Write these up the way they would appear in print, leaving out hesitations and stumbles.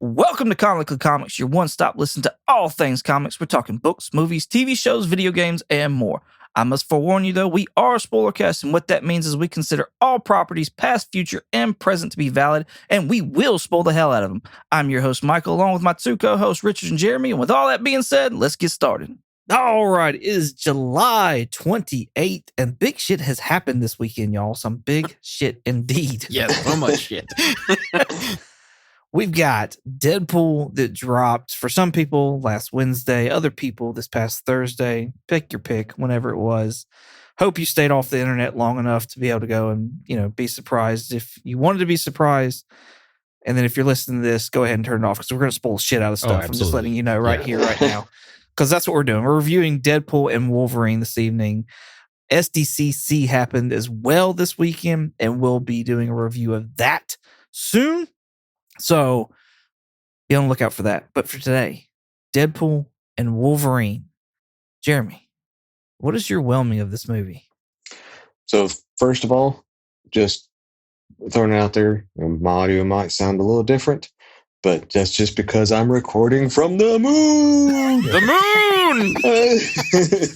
Welcome to Comically Comics, your one-stop listen to all things comics. We're talking books, movies, TV shows, video games, and more. I must forewarn you, though, we are a spoilercast, and what that means is we consider all properties, past, future, and present, to be valid, and we will spoil the hell out of them. I'm your host, Michael, along with my two co-hosts, Richard and Jeremy, and with all that being said, let's get started. All right, it is July 28th, and big shit has happened this weekend, y'all. Some big shit indeed. Yes, so much shit. We've got Deadpool that dropped for some people last Wednesday, other people this past Thursday. Pick your pick, whenever it was. Hope you stayed off the internet long enough to be able to go and, be surprised if you wanted to be surprised. And then if you're listening to this, go ahead and turn it off because we're going to spoil shit out of stuff. I'm just letting you know here, right now. Because that's what we're doing. We're reviewing Deadpool and Wolverine this evening. SDCC happened as well this weekend, and we'll be doing a review of that soon. So be on the lookout for that. But for today, Deadpool and Wolverine. Jeremy, what is your whelming of this movie? So first of all, just throwing it out there, my audio might sound a little different, but that's just because I'm recording from the moon. The moon!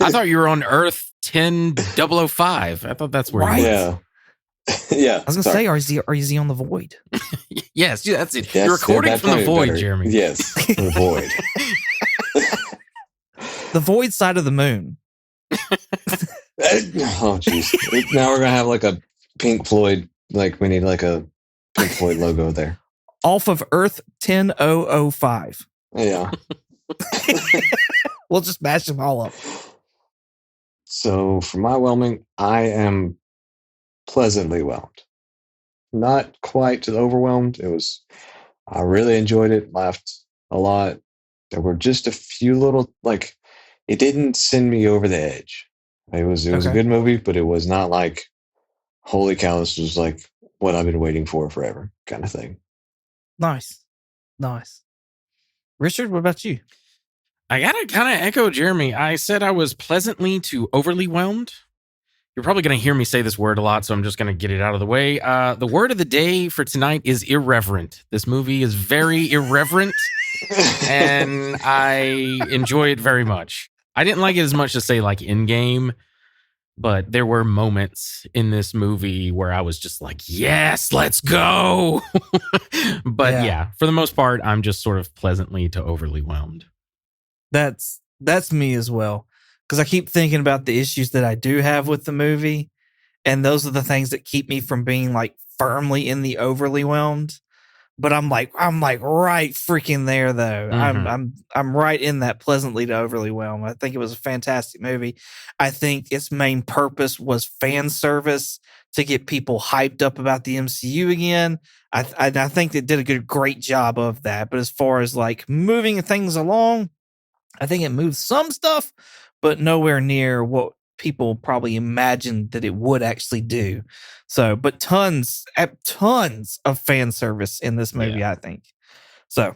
I thought you were on Earth 10005. I thought that's where you were. Yeah. Yeah. I was going to say, or is he on the void? Yes, that's it. You're recording from the void, Jeremy. Yes, the void. The void side of the moon. Oh, jeez. Now we're going to have like a Pink Floyd, we need like a Pink Floyd logo there. Off of Earth 10005. Yeah. We'll just mash them all up. So for my whelming, I am pleasantly whelmed. Not quite overwhelmed. I really enjoyed it, laughed a lot. There were just a few little, it didn't send me over the edge. It was a good movie, but it was not like, holy cow, this was like what I've been waiting for forever kind of thing. Nice. Richard, what about you? I gotta kind of echo Jeremy. I said I was pleasantly to overly whelmed. You're probably going to hear me say this word a lot, so I'm just going to get it out of the way. The word of the day for tonight is irreverent. This movie is very irreverent, and I enjoy it very much. I didn't like it as much as, say, like in-game, but there were moments in this movie where I was just like, yes, let's go. But yeah, for the most part, I'm just sort of pleasantly to overly whelmed. That's me as well. Because I keep thinking about the issues that I do have with the movie, and those are the things that keep me from being firmly in the overly whelmed. But I'm right freaking there though. Mm-hmm. I'm right in that pleasantly to overly whelmed. I think it was a fantastic movie. I think its main purpose was fan service to get people hyped up about the MCU again. I think they did a great job of that. But as far as moving things along, I think it moved some stuff, but nowhere near what people probably imagined that it would actually do. So, but tons of fan service in this movie, I think. So,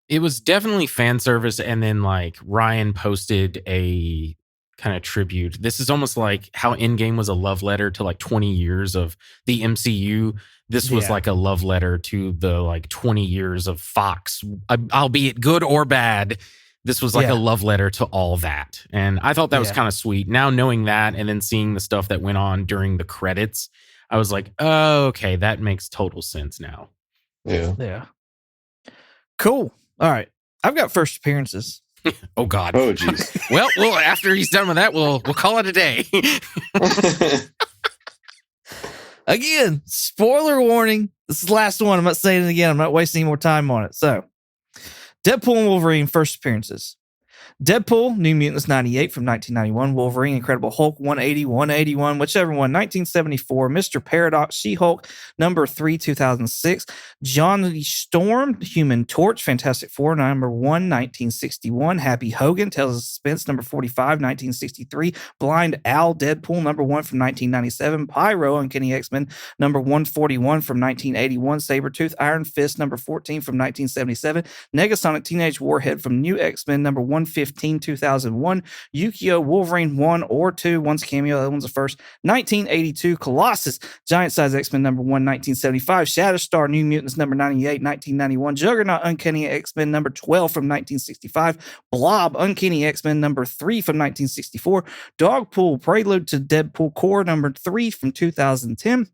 it was definitely fan service. And then Ryan posted a kind of tribute. This is almost like how Endgame was a love letter to 20 years of the MCU. This was like a love letter to the 20 years of Fox, albeit good or bad. This was a love letter to all that. And I thought that was kind of sweet. Now knowing that and then seeing the stuff that went on during the credits, I was like, oh, okay, that makes total sense now. Yeah. Cool. All right. I've got first appearances. Oh, God. Oh, geez. well, after he's done with that, we'll call it a day. Again, spoiler warning. This is the last one. I'm not saying it again. I'm not wasting any more time on it. So, Deadpool and Wolverine first appearances. Deadpool, New Mutants 98 from 1991. Wolverine, Incredible Hulk 180, 181, whichever one, 1974. Mr. Paradox, She-Hulk, number 3, 2006. Johnny Storm, Human Torch, Fantastic Four, number 1, 1961. Happy Hogan, Tales of Suspense, number 45, 1963. Blind Al, Deadpool, number 1 from 1997. Pyro, Uncanny X-Men, number 141 from 1981. Sabretooth, Iron Fist, number 14 from 1977. Negasonic Teenage Warhead from New X-Men, number 150 15, 2001. Yukio Wolverine 1 or 2. One's cameo, the other one's the first. 1982. Colossus, Giant Size X-Men number 1, 1975. Shatterstar, New Mutants number 98, 1991. Juggernaut, Uncanny X-Men number 12 from 1965. Blob, Uncanny X-Men number 3 from 1964. Dogpool, Prelude to Deadpool Corps number 3 from 2010.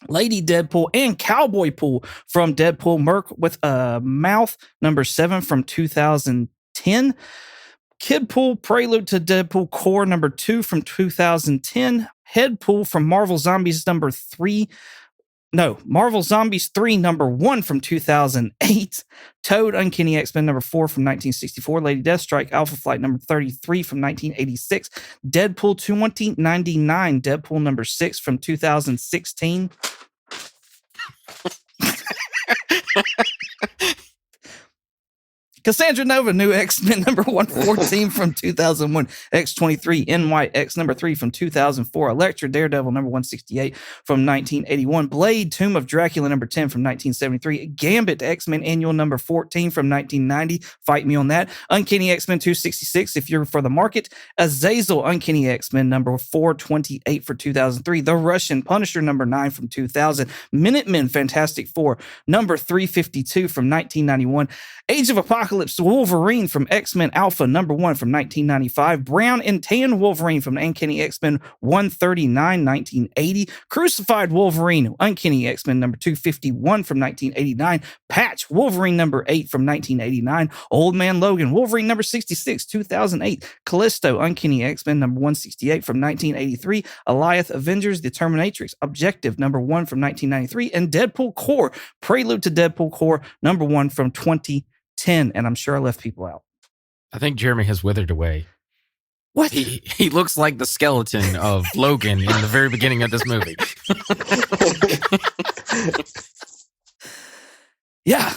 Lady Deadpool and Cowboy Pool from Deadpool Merc with a Mouth number 7 from 2010. Kid Pool, Prelude to Deadpool Corps number 2 from 2010. Head Pool from Marvel Zombies number 3. No, Marvel Zombies 3 number 1 from 2008. Toad, Uncanny X-Men number 4 from 1964. Lady Deathstrike, Alpha Flight number 33 from 1986. Deadpool 2099, Deadpool number 6 from 2016. Cassandra Nova, New X-Men number 114 from 2001. X-23, NYX number 3 from 2004. Elektra, Daredevil number 168 from 1981. Blade, Tomb of Dracula number 10 from 1973. Gambit, X-Men Annual number 14 from 1990. Fight me on that. Uncanny X-Men 266 if you're for the market. Azazel, Uncanny X-Men number 428 for 2003. The Russian, Punisher number 9 from 2000. Minutemen, Fantastic Four number 352 from 1991. Age of Apocalypse Wolverine from X-Men Alpha number 1 from 1995. Brown and Tan Wolverine from Uncanny X-Men 139, 1980. Crucified Wolverine, Uncanny X-Men number 251 from 1989. Patch Wolverine number 8 from 1989. Old Man Logan Wolverine number 66, 2008. Callisto, Uncanny X-Men number 168 from 1983. Eliath Avengers, The Terminatrix Objective number 1 from 1993. And Deadpool Corps, Prelude to Deadpool Corps number 1 from 2010. And I'm sure I left people out. I think Jeremy has withered away. What? He looks like the skeleton of Logan in the very beginning of this movie. Yeah.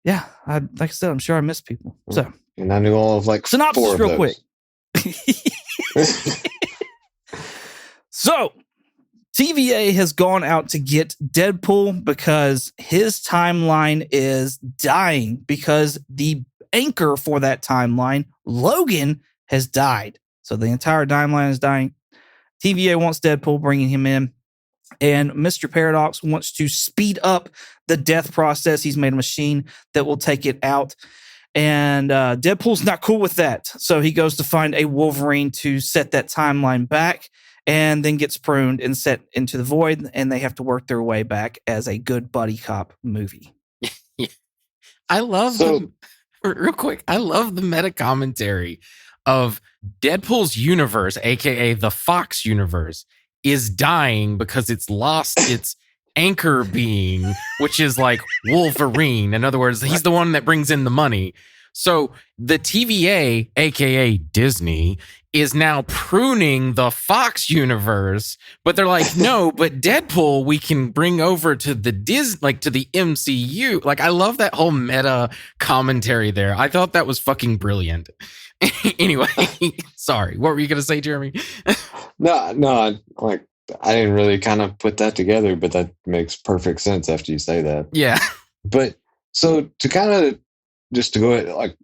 Like I said, I'm sure I missed people. So, and I knew all of like synopsis 4 of real those. quick. So, TVA has gone out to get Deadpool because his timeline is dying because the anchor for that timeline, Logan, has died. So the entire timeline is dying. TVA wants Deadpool, bringing him in. And Mr. Paradox wants to speed up the death process. He's made a machine that will take it out. And Deadpool's not cool with that. So he goes to find a Wolverine to set that timeline back, and then gets pruned and set into the void, and they have to work their way back as a good buddy cop movie. I love real quick, I love the meta commentary of Deadpool's universe, aka the Fox universe, is dying because it's lost its anchor being, which is like Wolverine. In other words, he's the one that brings in the money. So the TVA, aka Disney, is now pruning the Fox universe, but they're like, no, but Deadpool we can bring over to the to the MCU. Like, I love that whole meta commentary there. I thought that was fucking brilliant. Anyway, sorry, what were you gonna say, Jeremy? No, like I didn't really kind of put that together, but that makes perfect sense after you say that. Yeah. But so to kind of just to go ahead, like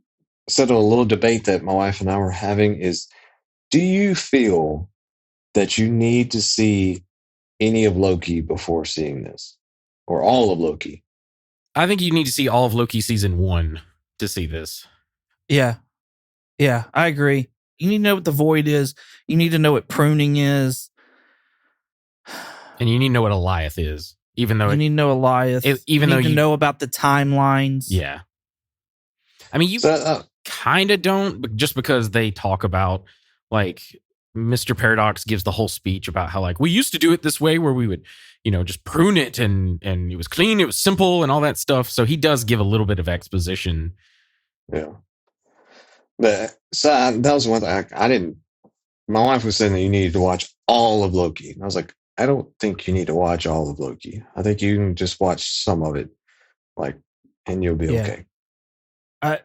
settle a little debate that my wife and I were having is, do you feel that you need to see any of Loki before seeing this, or all of Loki? I think you need to see all of Loki season 1 to see this. Yeah, I agree. You need to know what the void is. You need to know what pruning is. And you need to know what Eliath is, even though you need to know Eliath. Even though you know about the timelines. Yeah. I mean, you kind of don't, but just because they talk about, like, Mr. Paradox gives the whole speech about how, like, we used to do it this way where we would, just prune it and it was clean, it was simple and all that stuff. So he does give a little bit of exposition. Yeah. But so that was one thing I didn't. My wife was saying that you needed to watch all of Loki. And I was like, I don't think you need to watch all of Loki. I think you can just watch some of it, and you'll be okay. I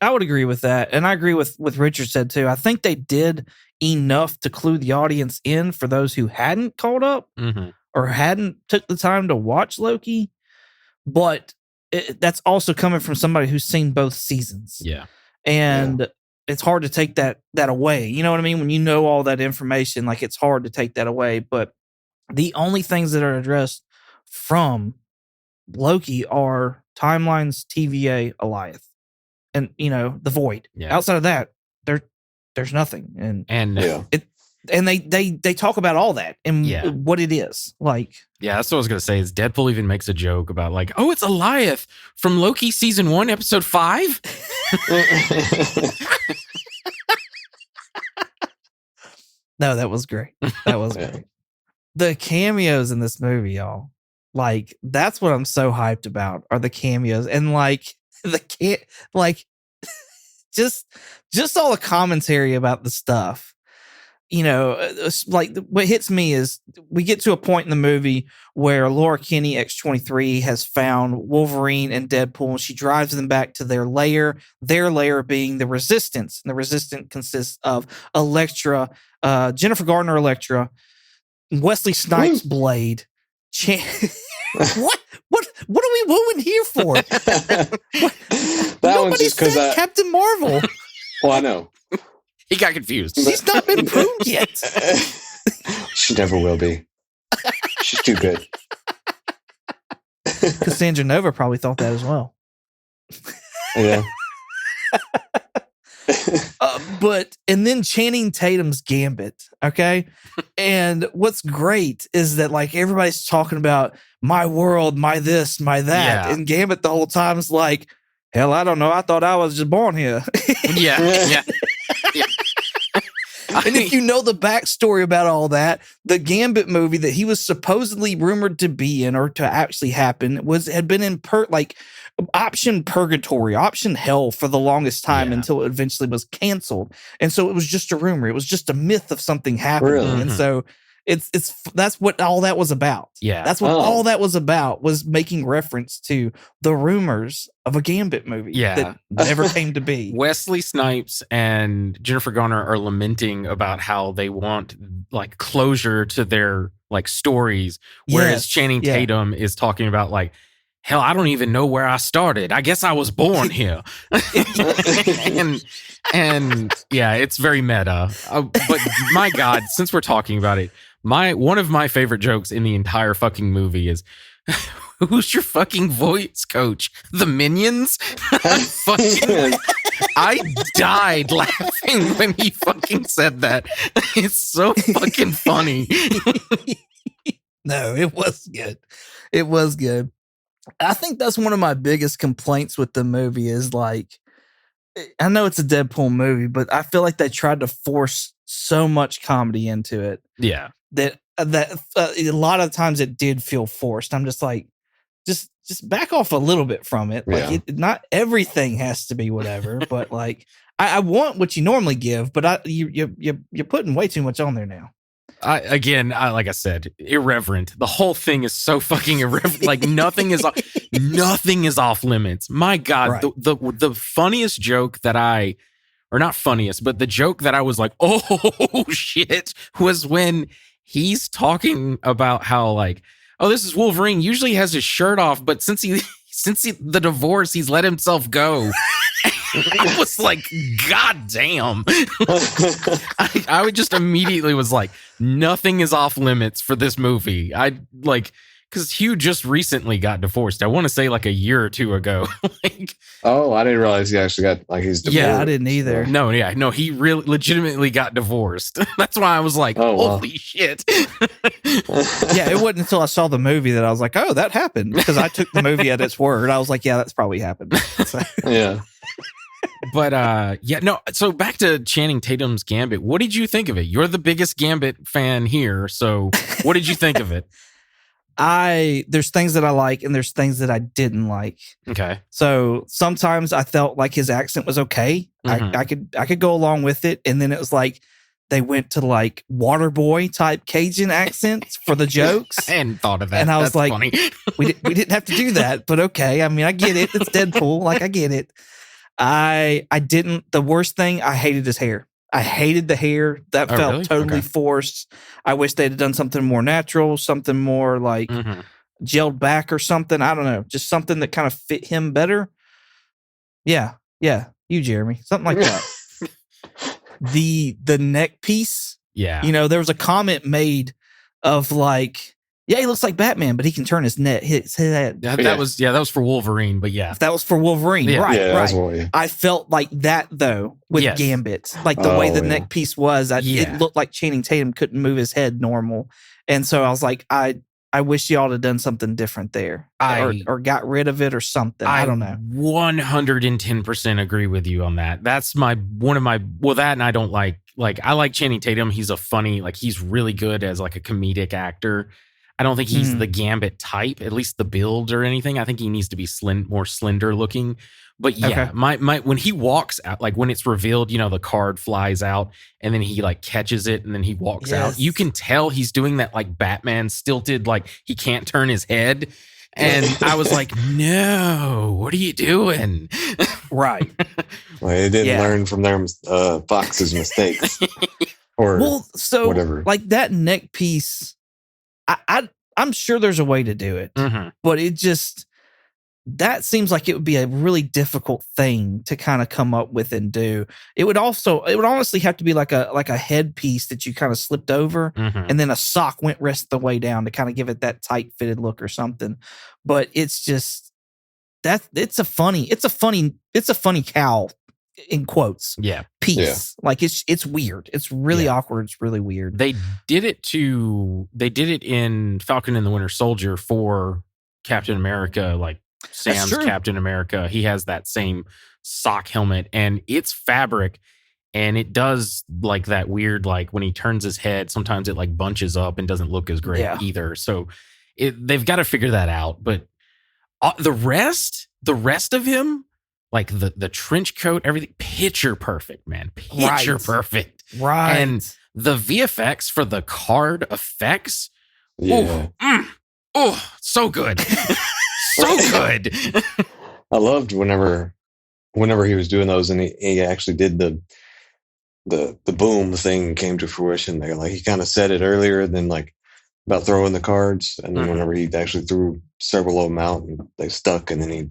would agree with that. And I agree with what Richard said too. I think they did enough to clue the audience in for those who hadn't caught up or hadn't took the time to watch Loki. But that's also coming from somebody who's seen both seasons. Yeah. And it's hard to take that away. You know what I mean? When you know all that information, like it's hard to take that away. But the only things that are addressed from Loki are timelines, TVA, Alioth, and the Void. Yeah. Outside of that, there's nothing. And Yeah. and they talk about all that and what it is like. Yeah, that's what I was gonna say. Is Deadpool even makes a joke about like, oh, it's Alioth from Loki season 1, episode 5. No, that was great. That was great. The cameos in this movie, y'all. Like, that's what I'm so hyped about are the cameos. And like just all the commentary about the stuff. It's like what hits me is we get to a point in the movie where Laura Kinney X-23 has found Wolverine and Deadpool, and she drives them back to their lair being the Resistance. And the Resistance consists of Elektra, Jennifer Garner Elektra, Wesley Snipes Blade. What are we wooing here for? One's just because Captain Marvel. Well, I know. He got confused. She's not been proved yet. She never will be. She's too good. Cassandra Nova probably thought that as well. Yeah. And then Channing Tatum's Gambit, okay? And what's great is that like everybody's talking about my world, my this, my that. Yeah. And Gambit the whole time is like, hell, I don't know. I thought I was just born here. Yeah. And if you know the backstory about all that, the Gambit movie that he was supposedly rumored to be in or to actually happen had been in option purgatory, option hell for the longest time until it eventually was canceled. And so it was just a rumor. It was just a myth of something happening. Really? And so that's what all that was about. Yeah. That's what all that was about, was making reference to the rumors of a Gambit movie that never came to be. Wesley Snipes and Jennifer Garner are lamenting about how they want like closure to their like stories, whereas Channing Tatum is talking about like, hell, I don't even know where I started. I guess I was born here. and yeah, it's very meta. But my God, since we're talking about it, one of my favorite jokes in the entire fucking movie is, who's your fucking voice coach? The Minions? I died laughing when he fucking said that. It's so fucking funny. No, it was good. It was good. I think that's one of my biggest complaints with the movie is like, I know it's a Deadpool movie, but I feel like they tried to force so much comedy into it. Yeah. That a lot of times it did feel forced. I'm just like, just back off a little bit from it. Like not everything has to be whatever, but like I want what you normally give, but you're putting way too much on there now. Like I said, irreverent. The whole thing is so fucking irreverent. Like nothing is off limits. My God, right. the funniest joke that or not funniest, but the joke that I was like, oh shit, was when he's talking about how like, oh, this is Wolverine. Usually has his shirt off, but since the divorce, he's let himself go. I was like, God damn. I would just immediately was like, nothing is off limits for this movie. I like, because Hugh just recently got divorced. I want to say like a year or two ago. I didn't realize he actually got like he's divorced. Yeah, I didn't either. No, he really legitimately got divorced. That's why I was like, holy shit. Yeah, it wasn't until I saw the movie that I was like, oh, that happened. Because I took the movie at its word. I was like, yeah, that's probably happened. So. Yeah. But so back to Channing Tatum's Gambit. What did you think of it? You're the biggest Gambit fan here, so what did you think of it? There's things that I like and there's things that I didn't like. Okay. So sometimes I felt like his accent was okay. Mm-hmm. I could go along with it, and then it was like they went to like Waterboy type Cajun accents for the jokes. I hadn't thought of that. And I was That's like, funny. we didn't have to do that, but okay. I mean, I get it. It's Deadpool. Like, I get it. I didn't. The worst thing, I hated his hair. I hated the hair. That felt really? totally Okay. forced. I wish they'd have done something more natural, something more like gelled back or something. I don't know. Just something that kind of fit him better. Yeah. You, Jeremy. Something like that. the neck piece. Yeah. You know, there was a comment made of like, yeah, he looks like Batman, but he can turn his head. That was for Wolverine, but yeah. That was for Wolverine, Yeah. right? Yeah, right. that's what we- I felt like that though with Yes. Gambit, like the way the yeah. neck piece was. It looked like Channing Tatum couldn't move his head normal, and so I was like, I wish y'all had done something different there, or got rid of it or something. I don't know. 110% agree with you on that. That's that, and I don't like I like Channing Tatum. He's he's really good as like a comedic actor. I don't think he's the Gambit type, at least the build or anything. I think he needs to be more slender looking. But yeah, my when he walks out, like when it's revealed, you know, the card flies out and then he like catches it and then he walks out. You can tell he's doing that like Batman stilted, like he can't turn his head. And I was like, no, what are you doing? Right. Well, they didn't learn from their Fox's mistakes. Or whatever. Like that neck piece, I'm sure there's a way to do it, but that seems like it would be a really difficult thing to kind of come up with and do. It would honestly have to be like a headpiece that you kind of slipped over and then a sock went rest of the way down to kind of give it that tight fitted look or something. But it's just it's a funny cowl in quotes. Yeah. Piece. Yeah. Like it's weird. It's really awkward. It's really weird. They did it in Falcon and the Winter Soldier for Captain America, like Sam's Captain America. He has that same sock helmet and it's fabric and it does like that weird, like when he turns his head, sometimes it like bunches up and doesn't look as great either. So they've got to figure that out. But the rest of him, like the trench coat, everything, picture perfect, man. Picture perfect. Right. And the VFX for the card effects. Yeah. So good. So good. I loved whenever he was doing those and he actually did the boom thing came to fruition there. Like he kind of said it earlier than like about throwing the cards. And then whenever he actually threw several of them out and they stuck and then he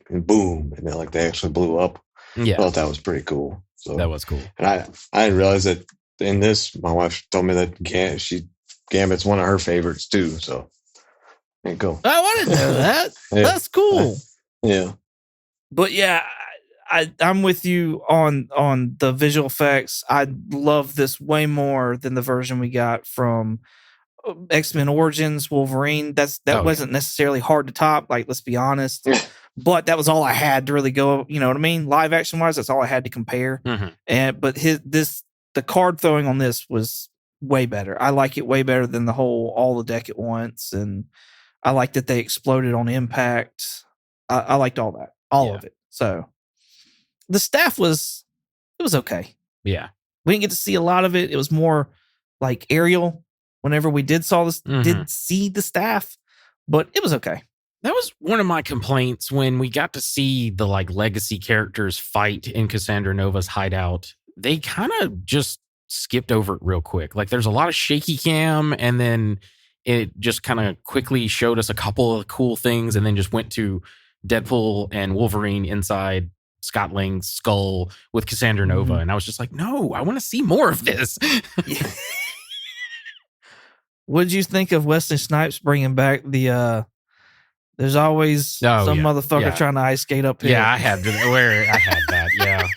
and boom, and then like they actually blew up. Yeah, I thought that was pretty cool. So that was cool. And I didn't realize that in this. My wife told me that Gambit's one of her favorites too. So cool. I want to know that. That's cool. Yeah, but yeah, I'm with you on the visual effects. I love this way more than the version we got from X-Men Origins Wolverine. That wasn't necessarily hard to top. Like, let's be honest. But that was all I had to really go, you know what I mean? Live action wise, that's all I had to compare. But the card throwing on this was way better. I like it way better than the whole all the deck at once. And I like that they exploded on impact. I liked all that, all of it. So the staff was okay. Yeah. We didn't get to see a lot of it. It was more like aerial whenever we did see the staff, but it was okay. That was one of my complaints when we got to see the like legacy characters fight in Cassandra Nova's hideout. They kind of just skipped over it real quick. Like there's a lot of shaky cam and then it just kind of quickly showed us a couple of cool things and then just went to Deadpool and Wolverine inside Scott Lang's skull with Cassandra Nova. And I was just like, no, I want to see more of this. What did you think of Wesley Snipes bringing back the there's always some motherfucker trying to ice skate uphill? Yeah, I had that.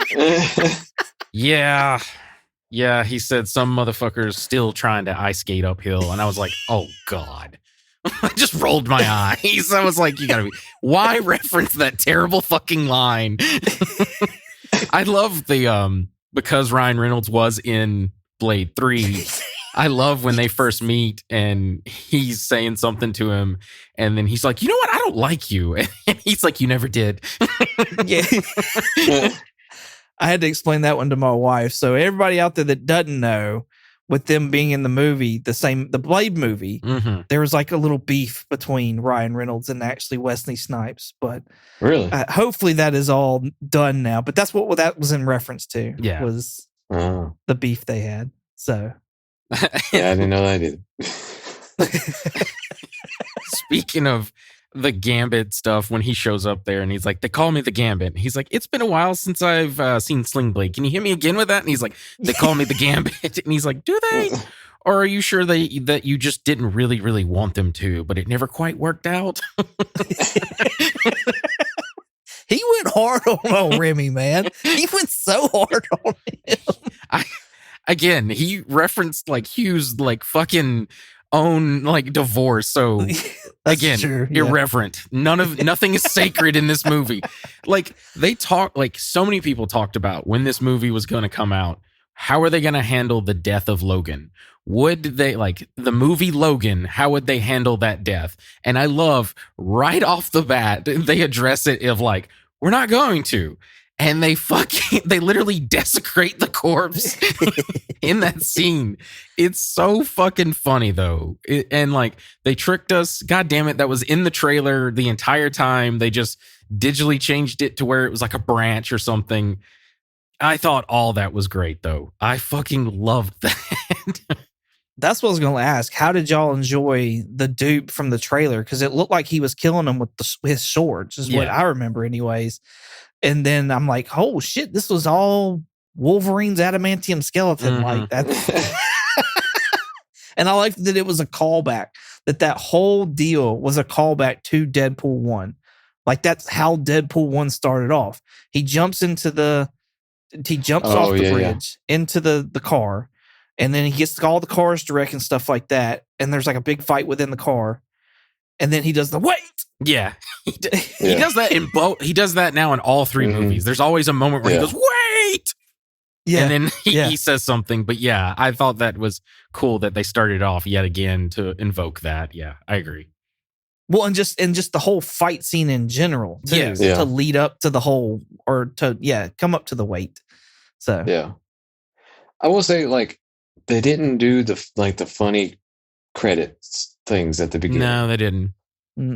Yeah. Yeah, he said some motherfucker's still trying to ice skate uphill. And I was like, oh, God. I just rolled my eyes. I was like, why reference that terrible fucking line? I love because Ryan Reynolds was in Blade 3. I love when they first meet and he's saying something to him and then he's like, you know what? I don't like you. And he's like, you never did. Yeah. I had to explain that one to my wife. So everybody out there that doesn't know, with them being in the movie, the Blade movie, there was like a little beef between Ryan Reynolds and actually Wesley Snipes. But really, hopefully that is all done now. But that's what that was in reference to. Yeah, was the beef they had. So yeah, I didn't know that either. Speaking of the Gambit stuff when he shows up there and he's like, they call me the Gambit. And he's like, it's been a while since I've seen Sling Blade. Can you hit me again with that? And he's like, they call me the Gambit. And he's like, do they? Or are you sure that you just didn't really, really want them to, but it never quite worked out? He went hard on Remy, man. He went so hard on him. Again, he referenced like Hugh's like fucking own like divorce. So again, true, yeah. irreverent. Nothing is sacred in this movie. Like they talk, like so many people talked about when this movie was going to come out. How are they going to handle the death of Logan? Would they, like the movie Logan, how would they handle that death? And I love right off the bat, they address it of like, we're not going to. And they literally desecrate the corpse in that scene. It's so fucking funny though. And like they tricked us. God damn it. That was in the trailer the entire time. They just digitally changed it to where it was like a branch or something. I thought all that was great though. I fucking loved that. That's what I was going to ask. How did y'all enjoy the dupe from the trailer? Because it looked like he was killing them with his swords, is what I remember, anyways. And then I'm like, oh shit, this was all Wolverine's adamantium skeleton. Mm-hmm. Like that. And I liked that it was a callback. That whole deal was a callback to Deadpool 1. Like that's how Deadpool 1 started off. He jumps off the bridge into the car. And then he gets all the cars to wreck and stuff like that. And there's like a big fight within the car. And then he does the wait. Yeah. He does that in both. He does that now in all three movies. There's always a moment where he goes, wait. Yeah. And then he says something. But yeah, I thought that was cool that they started off yet again to invoke that. Yeah, I agree. Well, and just the whole fight scene in general, too, to lead up to the whole, or to, come up to the wait. So, yeah. I will say, like, they didn't do the funny credits things at the beginning. No, they didn't.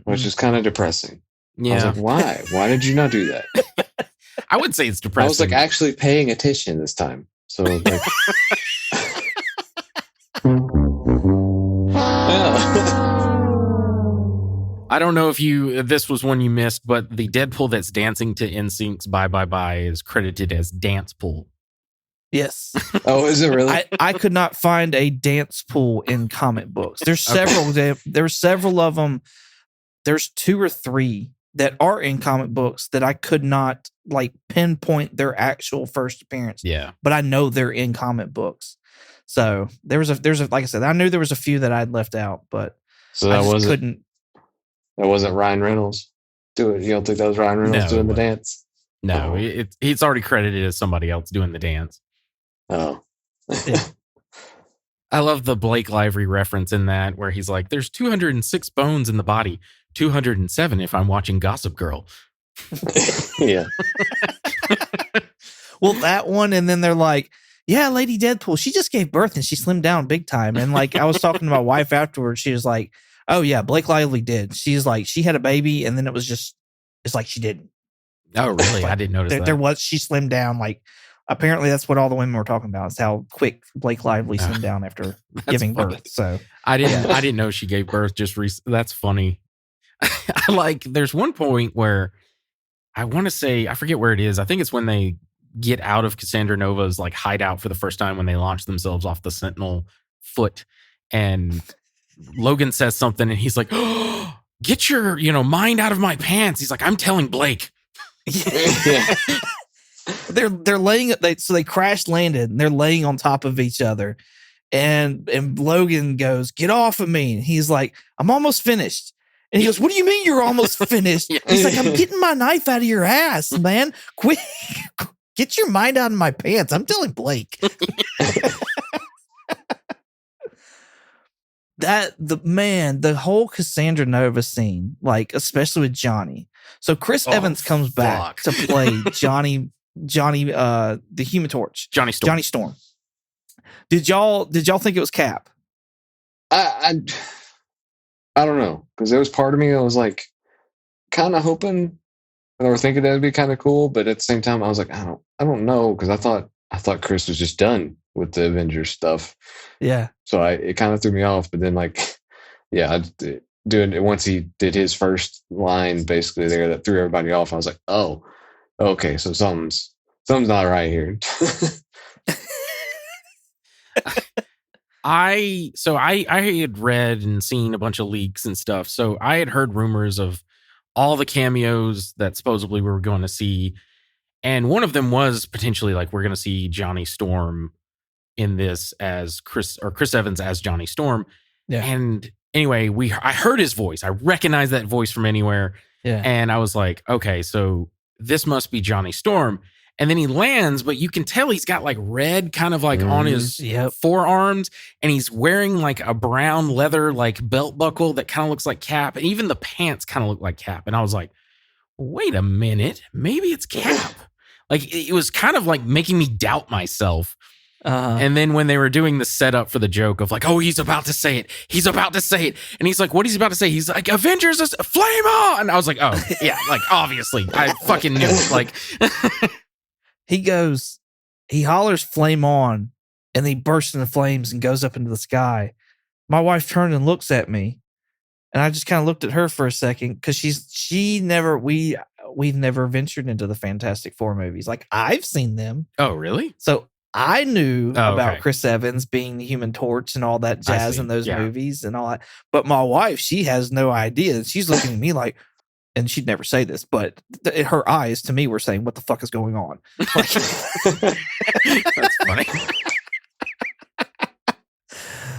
Which is kind of depressing. Yeah. I was like, why? Why did you not do that? I would say it's depressing. I was like actually paying attention this time. So like I don't know if this was one you missed, but the Deadpool that's dancing to NSYNC's Bye Bye Bye is credited as Dance Pool. Yes. Oh, is it really? I could not find a dance pool in comic books. There's several. There's several of them. There's 2 or 3 that are in comic books that I could not like pinpoint their actual first appearance. Yeah. But I know they're in comic books. So there's a like I said, I knew there was a few that I'd left out, but so that wasn't Ryan Reynolds doing. You don't think that was Ryan Reynolds doing the dance? No, it's already credited as somebody else doing the dance. Oh. Yeah. I love the Blake Lively reference in that where he's like, there's 206 bones in the body, 207 if I'm watching Gossip Girl. Yeah. Well, that one, and then they're like, yeah, Lady Deadpool, she just gave birth and she slimmed down big time. And like I was talking to my wife afterwards, she was like, oh yeah, Blake Lively did. She's like, she had a baby and then it's like she didn't. Oh, really? I didn't notice that. She slimmed down. Like, apparently that's what all the women were talking about, is how quick Blake Lively slimmed down after giving birth. So I didn't know she gave birth just that's funny. There's one point where I want to say, I forget where it is. I think it's when they get out of Cassandra Nova's like hideout for the first time when they launch themselves off the Sentinel foot, and Logan says something and he's like, oh, get your, mind out of my pants. He's like, I'm telling Blake. Yeah. They're laying it. So they crash landed and they're laying on top of each other, and Logan goes, "Get off of me!" And he's like, "I'm almost finished." And he goes, "What do you mean you're almost finished?" He's like, "I'm getting my knife out of your ass, man. Quick, get your mind out of my pants. I'm telling Blake." The whole Cassandra Nova scene, like especially with Johnny. So Chris Evans comes back to play Johnny, the Human Torch, Johnny Storm. Did y'all think it was Cap? I don't know, because there was part of me that was like kind of hoping or thinking that would be kind of cool, but at the same time I was like, I don't know, because I thought Chris was just done with the Avengers stuff. Yeah. So it kind of threw me off, but then like, yeah, doing it once he did his first line basically there that threw everybody off. I was like, oh, okay, so something's not right here. I had read and seen a bunch of leaks and stuff. So I had heard rumors of all the cameos that supposedly we were going to see. And one of them was potentially like we're going to see Johnny Storm in this as Chris Evans as Johnny Storm. Yeah. And anyway, I heard his voice. I recognized that voice from anywhere. Yeah. And I was like, okay, so this must be Johnny Storm. And then he lands, but you can tell he's got like red kind of like on his forearms, and he's wearing like a brown leather like belt buckle that kind of looks like Cap, and even the pants kind of look like Cap. And I was like, wait a minute, maybe it's Cap. Like it was kind of like making me doubt myself. And then when they were doing the setup for the joke of like, oh, he's about to say it. And he's like, what is he about to say? He's like, Avengers, flame on. And I was like, oh, yeah, like obviously I fucking knew it. Like he hollers flame on, and he bursts into flames and goes up into the sky. My wife turned and looks at me, and I just kind of looked at her for a second because we've never ventured into the Fantastic Four movies. Like I've seen them. Oh, really? So I knew about okay. Chris Evans being the Human Torch and all that jazz in those movies and all that. But my wife, she has no idea. She's looking at me like, and she'd never say this, but her eyes to me were saying, what the fuck is going on? Like, that's funny.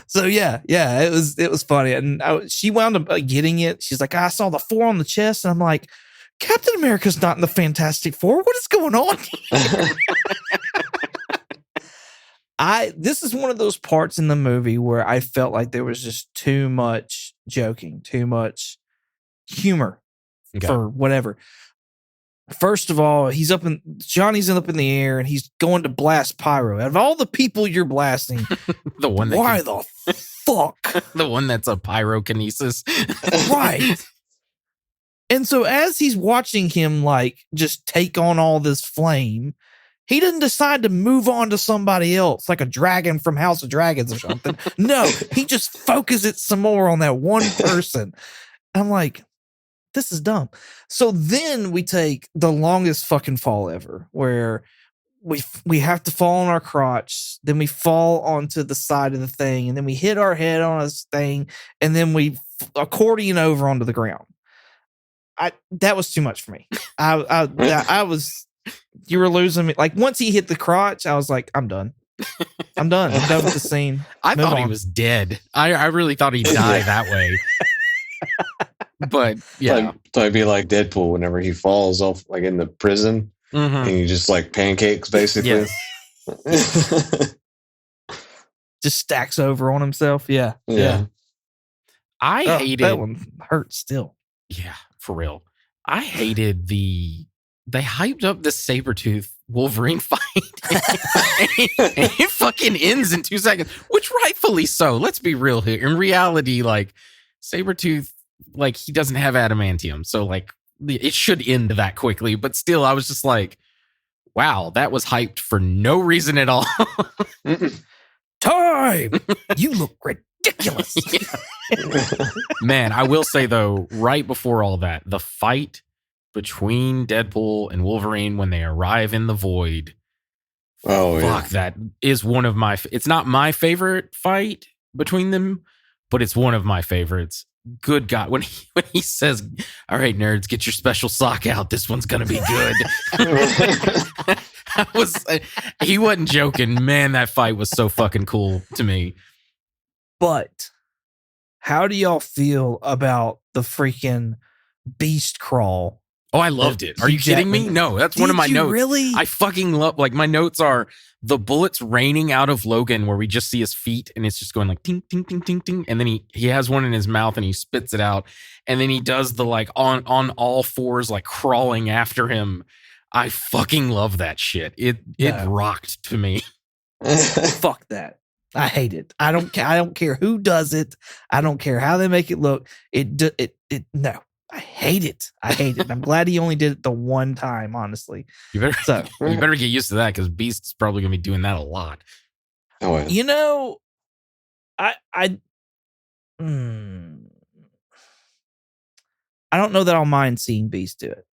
So yeah, it was funny. And she wound up getting it. She's like, I saw the 4 on the chest. And I'm like, Captain America's not in the Fantastic Four. What is going on? This is one of those parts in the movie where I felt like there was just too much joking, too much humor for whatever. First of all, Johnny's up in the air and he's going to blast Pyro. Out of all the people you're blasting, the one the fuck? The one that's a pyrokinesis. Right. And so as he's watching him like just take on all this flame, he didn't decide to move on to somebody else, like a dragon from House of Dragons or something. No, he just focuses some more on that one person. I'm like, this is dumb. So then we take the longest fucking fall ever, where we have to fall on our crotch, then we fall onto the side of the thing, and then we hit our head on a thing, and then we accordion over onto the ground. That was too much for me. I was. You were losing me. Like once he hit the crotch, I was like, I'm done. I'm done with the scene. I thought he was dead. I really thought he'd die that way. But yeah, so it'd be like Deadpool whenever he falls off, like in the prison, and he just like pancakes basically. Yes. Just stacks over on himself. Yeah. I hated that one. Hurts still. Yeah, for real. I hated they hyped up the Sabretooth Wolverine fight. and it fucking ends in 2 seconds, which rightfully so. Let's be real here. In reality, like Sabretooth, like he doesn't have adamantium. So like it should end that quickly. But still, I was just like, wow, that was hyped for no reason at all. Time! You look ridiculous. Man, I will say though, right before all that, the fight between Deadpool and Wolverine when they arrive in the void. That is one of my. It's not my favorite fight between them, but it's one of my favorites. Good God, when he says, "All right, nerds, get your special sock out. This one's gonna be good." He wasn't joking, man. That fight was so fucking cool to me. But how do y'all feel about the freaking beast crawl? Oh, I loved it. Are you kidding me? No, that's one of my notes. Really? I fucking love, like, my notes are the bullets raining out of Logan where we just see his feet and it's just going like ting, ting, ting, ting, ting. And then he has one in his mouth and he spits it out. And then he does the like on all fours, like crawling after him. I fucking love that shit. It rocked to me. Fuck that. I hate it. I don't care who does it. I don't care how they make it look. No. I hate it. I'm glad he only did it the one time, honestly. You better get used to that because Beast's probably gonna be doing that a lot. Oh, yeah. You know, I don't know that I'll mind seeing Beast do it.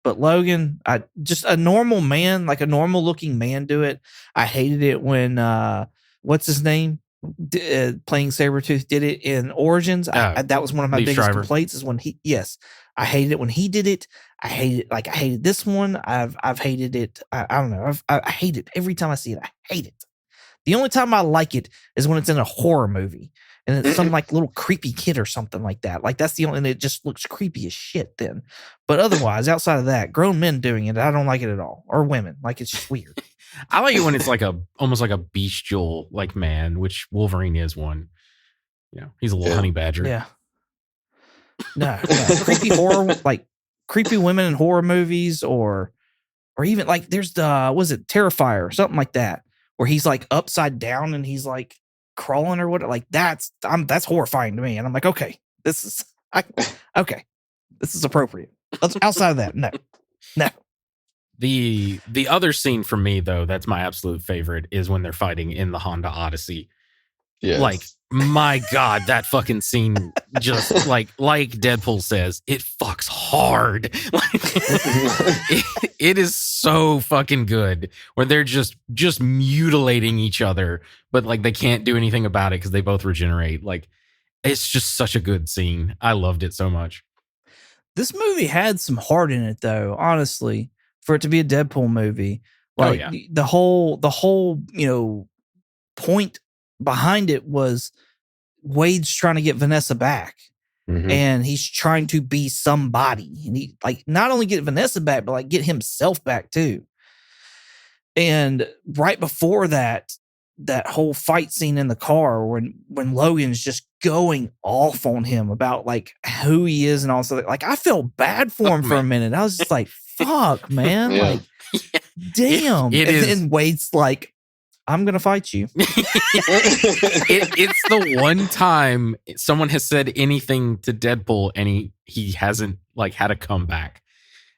But Logan, just a normal man, like a normal looking man do it. I hated it when what's his name playing Sabretooth did it in Origins. That was one of my biggest complaints is when I hated it when he did it. I hated this one. I've hated it. I don't know. I hate it every time I see it. I hate it. The only time I like it is when it's in a horror movie and it's some like little creepy kid or something like that. Like that's the only, and it just looks creepy as shit then. But otherwise, outside of that, grown men doing it, I don't like it at all. Or women. Like it's just weird. I like it when it's like almost like a bestial like man, which Wolverine is one. You know, he's a little honey badger. Yeah. No. Creepy horror, like creepy women in horror movies or even like there's Terrifier or something like that, where he's like upside down and he's like crawling or what, like that's horrifying to me. And I'm like, okay, this is appropriate. Outside of that, no. The other scene for me though, that's my absolute favorite, is when they're fighting in the Honda Odyssey. Yes. Like, my God, that fucking scene just like Deadpool says, it fucks hard. Like, it is so fucking good where they're just mutilating each other, but like they can't do anything about it because they both regenerate. Like, it's just such a good scene. I loved it so much. This movie had some heart in it though, honestly, for it to be a Deadpool movie. Like the whole, point behind it was Wade's trying to get Vanessa back. Mm-hmm. And he's trying to be somebody. And he like not only get Vanessa back, but like get himself back too. And right before that whole fight scene in the car when Logan's just going off on him about like who he is and also like I felt bad for him for a minute. I was just like, fuck, man. Yeah. Like, damn. And Wade's like, I'm going to fight you. It's the one time someone has said anything to Deadpool and he hasn't like had a comeback.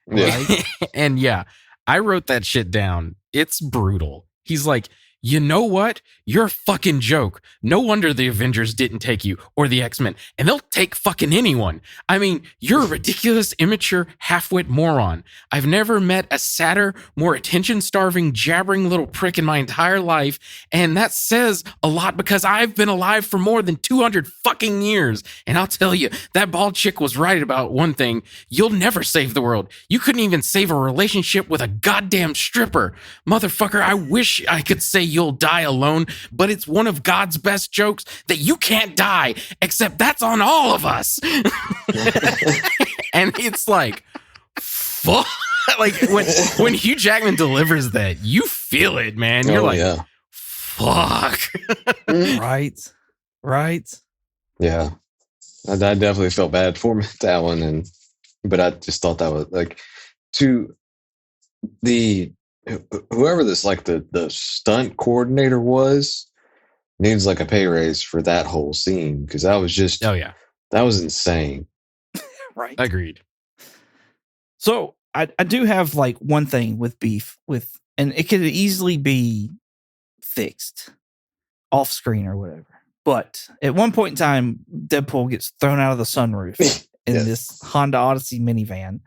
Right? And yeah, I wrote that shit down. It's brutal. He's like, you know what? You're a fucking joke. No wonder the Avengers didn't take you or the X-Men, and they'll take fucking anyone. I mean, you're a ridiculous, immature, half-wit moron. I've never met a sadder, more attention-starving, jabbering little prick in my entire life, and that says a lot because I've been alive for more than 200 fucking years. And I'll tell you, that bald chick was right about one thing. You'll never save the world. You couldn't even save a relationship with a goddamn stripper. Motherfucker, I wish I could say you'll die alone, but it's one of God's best jokes that you can't die, except that's on all of us. And it's like, fuck. Like when Hugh Jackman delivers that, you feel it, man. You're fuck. Right. Yeah. I definitely felt bad for him at that one, but I just thought that was like to the whoever this like the stunt coordinator was needs like a pay raise for that whole scene, because that was just that was insane. Right. Agreed. So I do have like one thing with beef with, and it could easily be fixed off screen or whatever. But at one point in time, Deadpool gets thrown out of the sunroof in this Honda Odyssey minivan,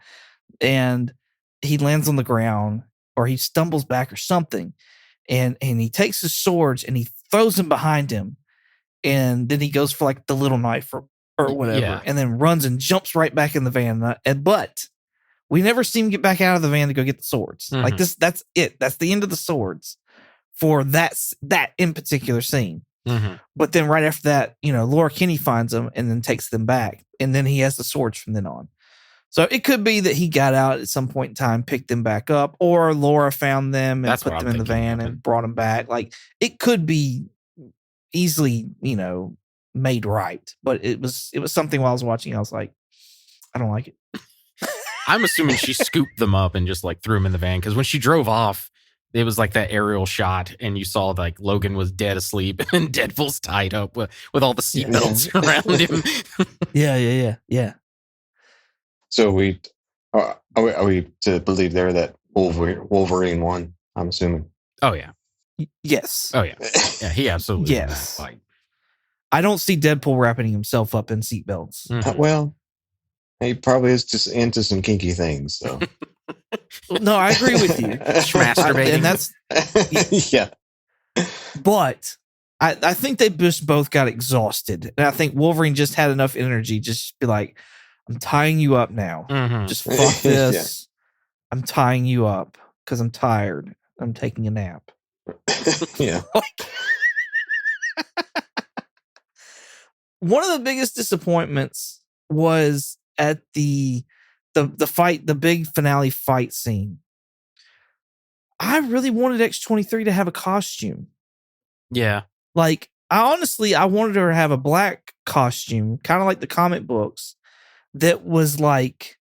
and he lands on the ground, or he stumbles back or something, and he takes his swords and he throws them behind him, and then he goes for like the little knife or whatever, and then runs and jumps right back in the van. But we never see him get back out of the van to go get the swords. Mm-hmm. Like this, that's it. That's the end of the swords for that in particular scene. Mm-hmm. But then right after that, Laura Kinney finds them and then takes them back, and then he has the swords from then on. So it could be that he got out at some point in time, picked them back up, or Laura found them and put them in the van and brought them back. Like it could be easily, made right. But it was something while I was watching, I was like, I don't like it. I'm assuming she scooped them up and just like threw them in the van, because when she drove off, it was like that aerial shot, and you saw like Logan was dead asleep, and Deadpool's tied up with all the seatbelts around him. Yeah. So are we to believe there that Wolverine won? I'm assuming. Oh yeah. Yes. Oh yeah. Yeah, he absolutely. Yes. I don't see Deadpool wrapping himself up in seatbelts. Mm-hmm. Well, He probably is just into some kinky things. So No, I agree with you. Masturbating. And that's, yeah. but I think they just both got exhausted. And I think Wolverine just had enough energy just to be like, I'm tying you up now. Mhm. Just fuck this. I'm tying you up because I'm tired. I'm taking a nap. Yeah. One of the biggest disappointments was at the fight, the big finale fight scene. I really wanted X-23 to have a costume. Yeah. Like, I wanted her to have a black costume, kind of like the comic books, that was like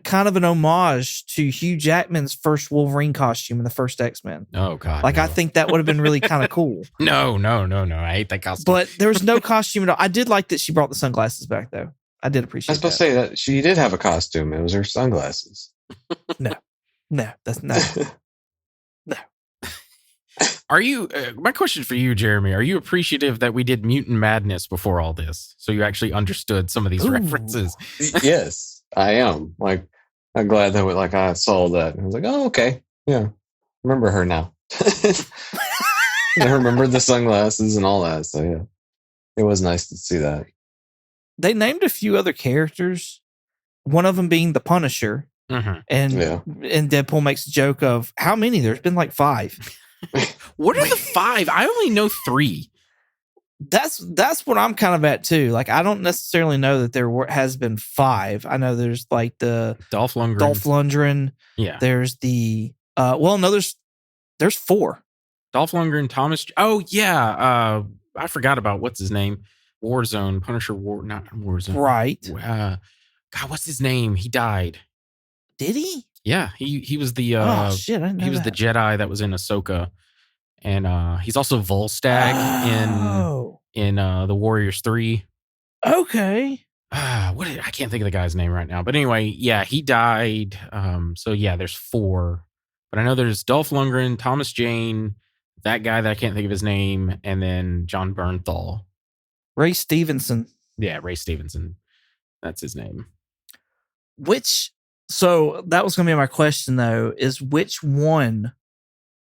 kind of an homage to Hugh Jackman's first Wolverine costume in the first X-Men. Oh God. Like, no. I think that would have been really kind of cool. No. I hate that costume. But there was no costume at all. I did like that she brought the sunglasses back, though. I did I appreciate was supposed to say that she did have a costume. It was her sunglasses. No, that's not. Are you? My question for you, Jeremy: are you appreciative that we did Mutant Madness before all this, so you actually understood some of these Ooh. references? Yes, I am. Like, I'm glad that I saw that. And I was like, oh, okay, yeah, remember her now. I remember the sunglasses and all that. So yeah, it was nice to see that. They named a few other characters. One of them being the Punisher, Mhm. and Yeah. Deadpool makes a joke of how many. There's been like 5. What are the 5? I only know 3. That's what I'm kind of at too. Like, I don't necessarily know that there has been 5. I know there's like the Dolph Lundgren. Dolph Lundgren. Yeah. There's the there's 4. Dolph Lundgren, Thomas. Oh yeah. I forgot about what's his name. Warzone. Punisher. Not Warzone. Right? God, what's his name? He died. Did he? Yeah. He was the. Oh shit! I didn't know he was the Jedi that was in Ahsoka, and he's also Volstagg in the Warriors 3. Okay. I can't think of the guy's name right now. But anyway, yeah, he died. So yeah, there's 4. But I know there's Dolph Lundgren, Thomas Jane, that guy that I can't think of his name, and then John Bernthal. Ray Stevenson. Yeah, Ray Stevenson. That's his name. So that was going to be my question, though, is which one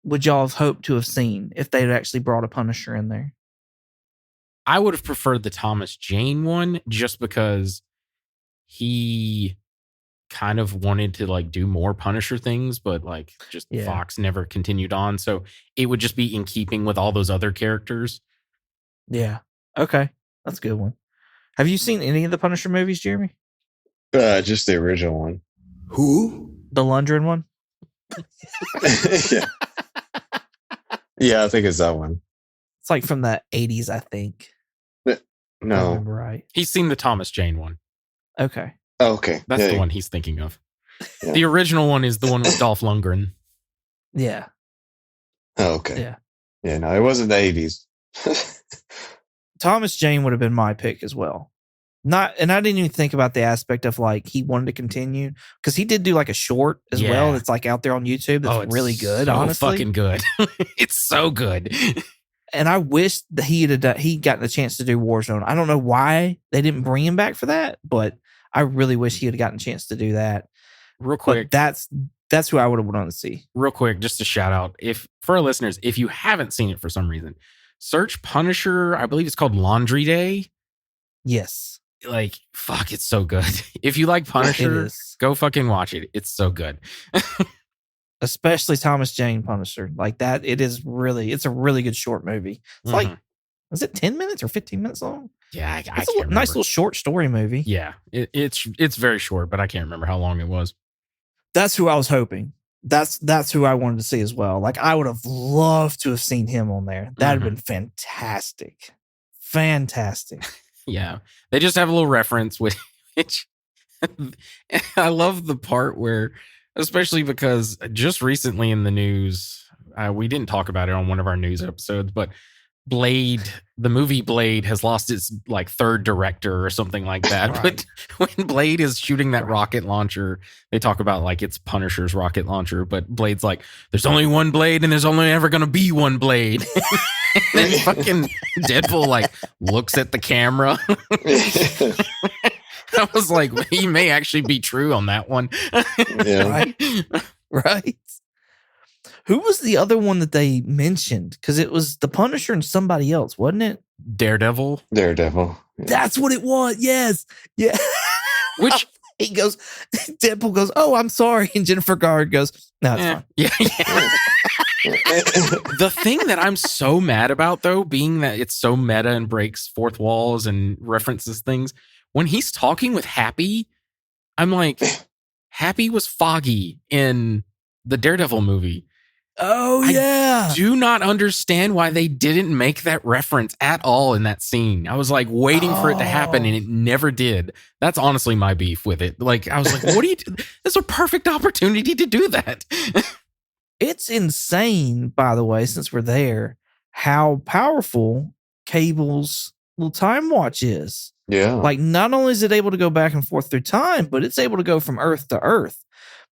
would y'all have hoped to have seen if they'd actually brought a Punisher in there? I would have preferred the Thomas Jane one just because he kind of wanted to like do more Punisher things, but like just Fox never continued on. So it would just be in keeping with all those other characters. Yeah. Okay. That's a good one. Have you seen any of the Punisher movies, Jeremy? Just the original one. Who? The Lundgren one? Yeah. Yeah, I think it's that one. It's like from the 80s, I think. If I No. remember right. He's seen the Thomas Jane one. Okay. Oh, okay. That's Yeah, the one he's thinking of. Yeah. The original one is the one with Dolph Lundgren. Yeah. Oh, okay. Yeah. Yeah, no, it wasn't the 80s. Thomas Jane would have been my pick as well. And I didn't even think about the aspect of like he wanted to continue because he did do like a short as well. That's like out there on YouTube. That's it's really good. so honestly, fucking good. It's so good. And I wish that he'd gotten a chance to do Warzone. I don't know why they didn't bring him back for that, but I really wish he had gotten a chance to do that. Real quick, but that's who I would have wanted to see. Real quick, just a shout out, for our listeners, if you haven't seen it for some reason, search Punisher. I believe it's called Laundry Day. Yes. Like, fuck, it's so good. If you like Punisher, go fucking watch it. It's so good. Especially Thomas Jane Punisher. Like that, it's a really good short movie. It's like, is it 10 minutes or 15 minutes long? Yeah, I it's a nice little short story movie. Yeah, it's very short, but I can't remember how long it was. That's who I was hoping. That's who I wanted to see as well. Like, I would have loved to have seen him on there. That'd have been fantastic. Fantastic. Yeah. They just have a little reference, which I love the part where, especially because just recently in the news, we didn't talk about it on one of our news episodes, but Blade, the movie Blade, has lost its like third director or something like that. Right. But when Blade is shooting that rocket launcher, they talk about like it's Punisher's rocket launcher, but Blade's like, there's only one Blade and there's only ever going to be one Blade. And then fucking Deadpool like looks at the camera. I was like, he may actually be true on that one. Yeah. Right. Right. Who was the other one that they mentioned? Because it was the Punisher and somebody else, wasn't it? Daredevil. Daredevil. Yeah. That's what it was. Yes. Yeah. Which he goes, Deadpool goes, "Oh, I'm sorry." And Jennifer Garner goes, "No, it's fine." Yeah. The thing that I'm so mad about, though, being that it's so meta and breaks fourth walls and references things, when he's talking with Happy, I'm like, Happy was Foggy in the Daredevil movie. Oh, yeah. Do not understand why they didn't make that reference at all in that scene. I was like waiting for it to happen and it never did. That's honestly my beef with it. Like, I was like, what do you do? This is a perfect opportunity to do that. It's insane, by the way, since we're there, how powerful Cable's little time watch is. Yeah. Like, not only is it able to go back and forth through time, but it's able to go from Earth to Earth.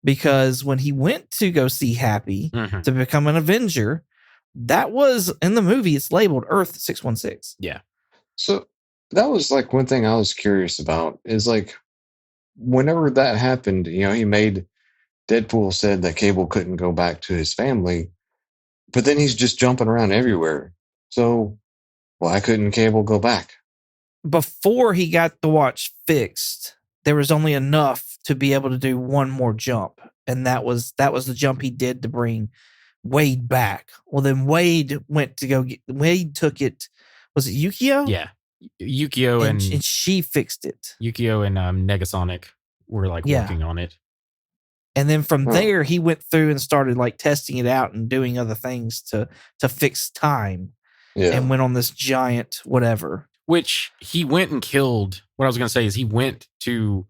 Because when he went to go see Happy to become an Avenger, that was in the movie, it's labeled Earth 616. Yeah. So that was like one thing I was curious about is like, whenever that happened, he made Deadpool said that Cable couldn't go back to his family, but then he's just jumping around everywhere. So why couldn't Cable go back? Before he got the watch fixed, there was only enough to be able to do one more jump. And that was the jump he did to bring Wade back. Well, then Wade went to go get, Wade took it. Was it Yukio? Yeah. Yukio and she fixed it. Yukio and Negasonic were like working on it. And then from there, he went through and started like testing it out and doing other things to fix time. Yeah. And went on this giant whatever. Which he went and killed. What I was going to say is he went to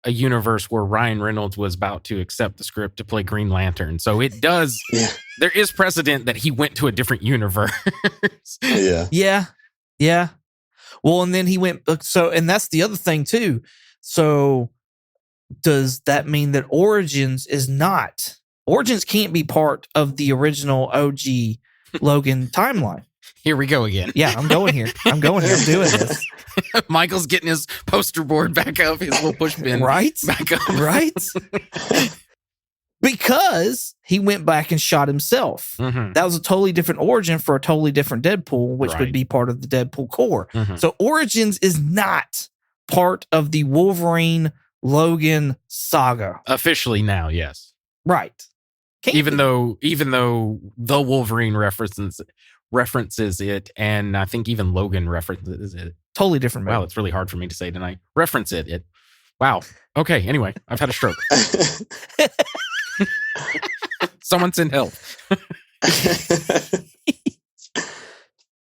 a universe where Ryan Reynolds was about to accept the script to play Green Lantern. So it does, there is precedent that he went to a different universe. Yeah. Yeah. Yeah. Well, and then he went, and that's the other thing too. So does that mean that Origins can't be part of the original OG Logan timeline? Here we go again. Yeah, I'm going here. I'm doing this. Michael's getting his poster board back up, his little push bin right? back up. Right? Because he went back and shot himself. Mm-hmm. That was a totally different origin for a totally different Deadpool, which would be part of the Deadpool Corps. Mm-hmm. So Origins is not part of the Wolverine Logan saga. Officially now, yes. Right. Even though the Wolverine references it, and I think even Logan references it. Totally different movie. Wow, it's really hard for me to say tonight. Reference it. Wow. Okay, anyway, I've had a stroke. Someone send help.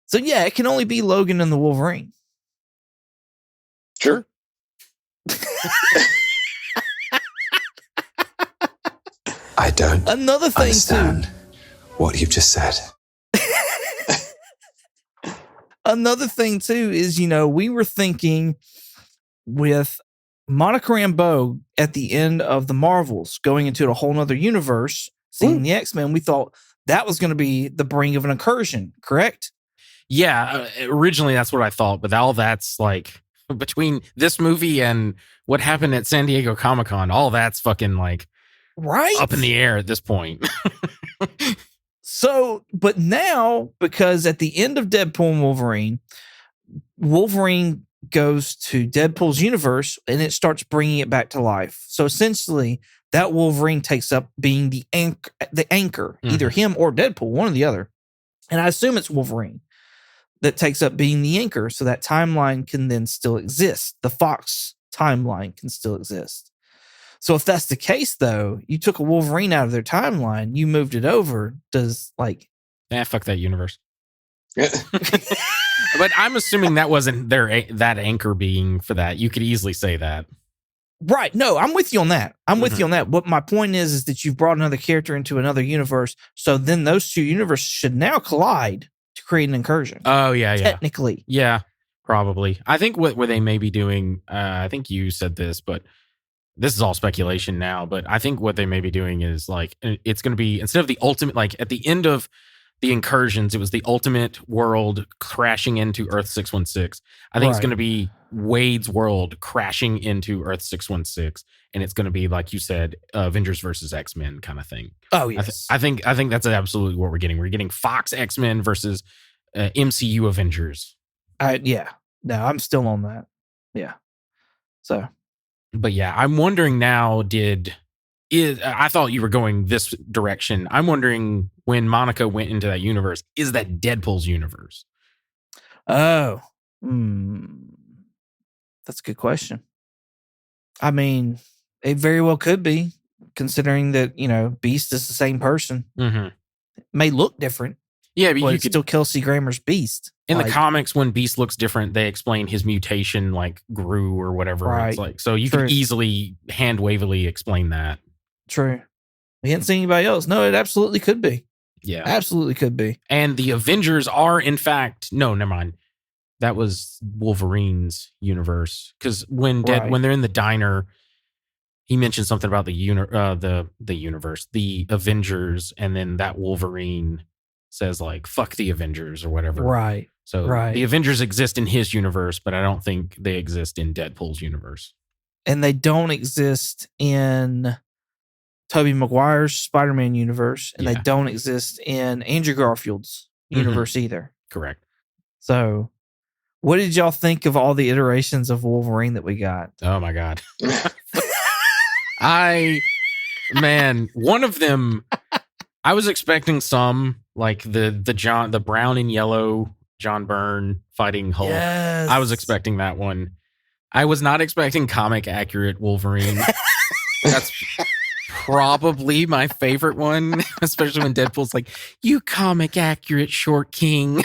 So yeah, it can only be Logan and the Wolverine. Sure. I don't Another thing understand what you've just said. Another thing too is, we were thinking with Monica Rambeau at the end of the Marvels going into a whole nother universe, seeing the X-Men, we thought that was going to be the bring of an incursion, correct? Yeah, originally that's what I thought, but all that's like between this movie and what happened at San Diego Comic-Con, all that's fucking like up in the air at this point. So, but now, because at the end of Deadpool and Wolverine goes to Deadpool's universe and it starts bringing it back to life. So essentially, that Wolverine takes up being the anchor, either him or Deadpool, one or the other. And I assume it's Wolverine that takes up being the anchor, so that timeline can then still exist. The Fox timeline can still exist. So if that's the case, though, you took a Wolverine out of their timeline, you moved it over. Fuck that universe. But I'm assuming that wasn't that anchor being for that. You could easily say that. Right. No, I'm with you on that. What my point is that you've brought another character into another universe. So then those two universes should now collide to create an incursion. Oh, yeah. Technically. Yeah, probably. I think what they may be doing, I think you said this, but this is all speculation now, but I think what they may be doing is like, it's going to be, instead of the ultimate, like at the end of the incursions, it was the ultimate world crashing into Earth 616. I think it's going to be Wade's world crashing into Earth 616, and it's going to be, like you said, Avengers versus X-Men kind of thing. Oh yes, I think that's absolutely what we're getting. We're getting Fox X-Men versus MCU Avengers. Yeah. No, I'm still on that. Yeah. So, but yeah, I'm wondering now. I thought you were going this direction. I'm wondering, when Monica went into that universe, is that Deadpool's universe? oh, that's a good question. I mean, it very well could be, considering that, Beast is the same person. Mm-hmm. It may look different. Yeah, but you could still Kelsey Grammer's Beast. In the comics, when Beast looks different, they explain his mutation grew or whatever. Right. It's so you could easily hand-wavily explain that. True. We hadn't seen anybody else. No, it absolutely could be. Yeah. Absolutely could be. And the Avengers are, in fact, no, never mind. That was Wolverine's universe. Because when they're in the diner, he mentioned something about the universe, the Avengers, and then that Wolverine says fuck the Avengers or whatever. Right. So the Avengers exist in his universe, but I don't think they exist in Deadpool's universe. And they don't exist in Tobey Maguire's Spider-Man universe, and they don't exist in Andrew Garfield's universe either. Correct. So, what did y'all think of all the iterations of Wolverine that we got? Oh my God. One of them, I was expecting some the brown and yellow John Byrne fighting Hulk. Yes. I was expecting that one. I was not expecting comic accurate Wolverine. That's probably my favorite one, especially when Deadpool's like, "You comic accurate short king."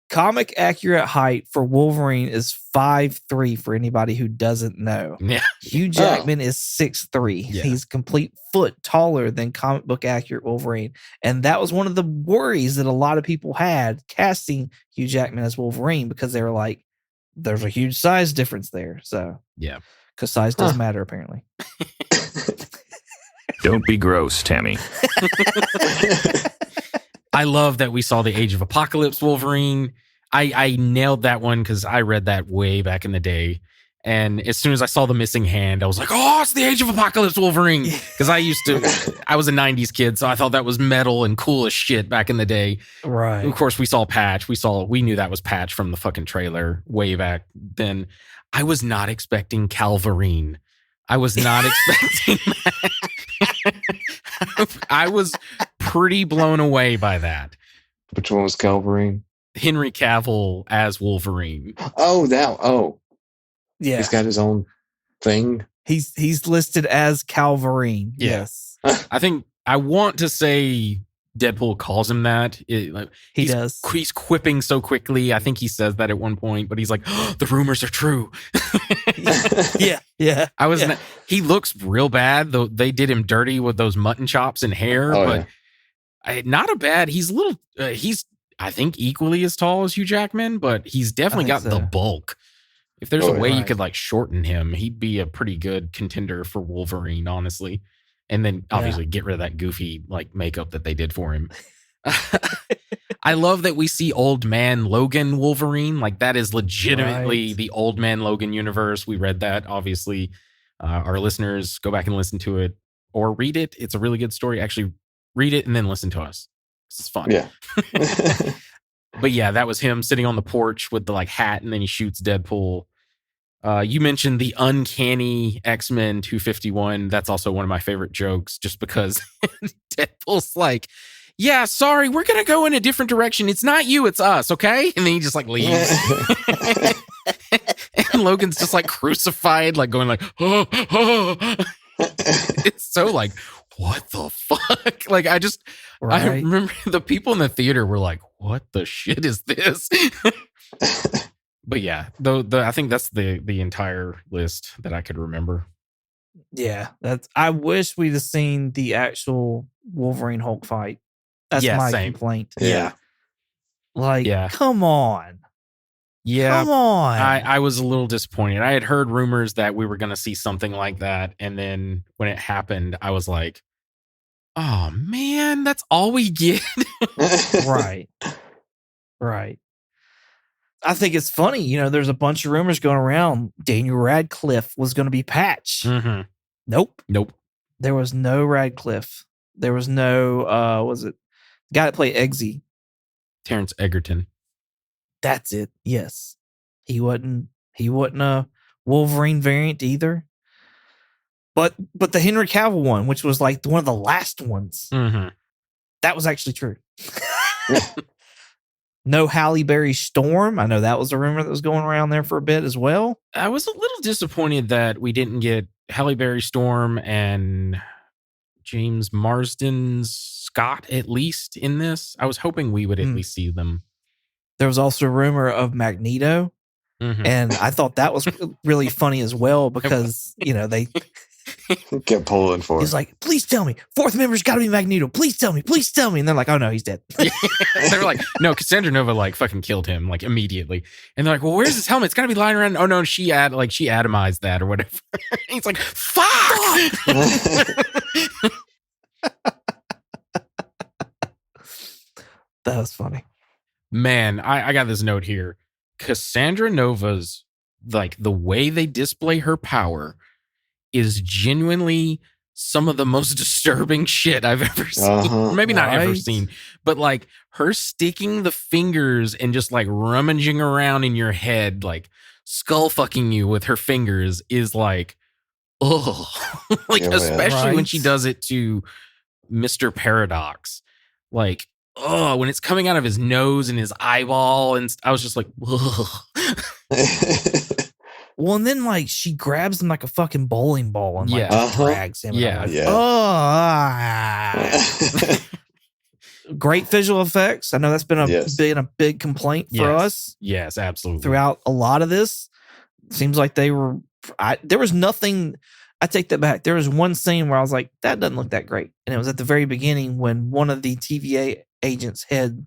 Comic accurate height for Wolverine is 5'3" for anybody who doesn't know. Yeah. Hugh Jackman is 6'3". Yeah. He's a complete foot taller than comic book accurate Wolverine. And that was one of the worries that a lot of people had casting Hugh Jackman as Wolverine, because they were like, there's a huge size difference there. So, yeah. Because size does matter, apparently. Don't be gross, Tammy. I love that we saw the Age of Apocalypse Wolverine. I nailed that one because I read that way back in the day. And as soon as I saw the missing hand, I was like, oh, it's the Age of Apocalypse Wolverine. Because I was a 90s kid, so I thought that was metal and cool as shit back in the day. Right. Of course, we saw Patch. We knew that was Patch from the fucking trailer way back then. I was not expecting Calverine. I was not expecting that. I was pretty blown away by that. Which one was Calverine? Henry Cavill as Wolverine. Oh, yeah. He's got his own thing. He's listed as Calverine. Yeah. Yes. I think I want to say Deadpool calls him that. He does. He's quipping so quickly. I think he says that at one point, but he's like, oh, the rumors are true. Yeah. He looks real bad, though. They did him dirty with those mutton chops and hair, not a bad. He's a little, I think, equally as tall as Hugh Jackman, but he's definitely got the bulk. If there's a way you could shorten him, he'd be a pretty good contender for Wolverine, honestly. And then obviously get rid of that goofy makeup that they did for him. I love that we see old man Logan Wolverine. That is legitimately the old man Logan universe. We read that, obviously. Our listeners, go back and listen to it or read it. It's a really good story. Actually, read it and then listen to us. It's fun. Yeah. But yeah, that was him sitting on the porch with the hat, and then he shoots Deadpool. You mentioned the uncanny X-Men 251. That's also one of my favorite jokes, just because Deadpool's like, yeah, sorry, we're going to go in a different direction. It's not you, it's us, okay? And then he just leaves. And Logan's just crucified, going oh. It's so what the fuck? I remember the people in the theater were like, what the shit is this? But yeah, I think that's the entire list that I could remember. Yeah, I wish we'd have seen the actual Wolverine Hulk fight. That's my complaint. Yeah. Come on. Yeah. Come on. I was a little disappointed. I had heard rumors that we were going to see something like that. And then when it happened, I was like, oh man, that's all we get. Right. I think it's funny. You know, there's a bunch of rumors going around. Daniel Radcliffe was going to be Patch. Mm-hmm. Nope. Nope. There was no Radcliffe. There was no, was it guy that played Eggsy? Terrence Egerton. That's it. Yes. He wasn't a Wolverine variant either. But the Henry Cavill one, which was like one of the last ones, Mm-hmm. that was actually true. No Halle Berry Storm. I know that was a rumor that was going around there for a bit as well. I was a little disappointed that we didn't get Halle Berry Storm and James Marsden Scott at least in this. I was hoping we would at least see them. There was also a rumor of Magneto. Mm-hmm. And I thought that was really funny as well because, you know, they kept pulling for he's it. like, please tell me, fourth member's got to be Magneto. Please tell me. And they're like, oh no, he's dead. They're like, no, Cassandra Nova like fucking killed him like immediately. And they're like, well, where's his helmet? It's got to be lying around. Oh no, she atomized that or whatever. He's like, fuck. That was funny. Man, I got this note here. Cassandra Nova's, like, the way they display her power is genuinely some of the most disturbing shit I've ever seen. Maybe not ever seen, but like her sticking the fingers and just like rummaging around in your head, like skull fucking you with her fingers is like, oh, like, especially when she does it to Mr. Paradox. Like, oh, when it's coming out of his nose and his eyeball, and I was just like, ugh. Well, and then like she grabs him like a fucking bowling ball and like drags him. Yeah. Great visual effects. I know that's been a big complaint for us. Yes, absolutely. Throughout a lot of this, seems like they were. There was nothing. I take that back. There was one scene where I was like, that doesn't look that great, and it was at the very beginning when one of the TVA agent's head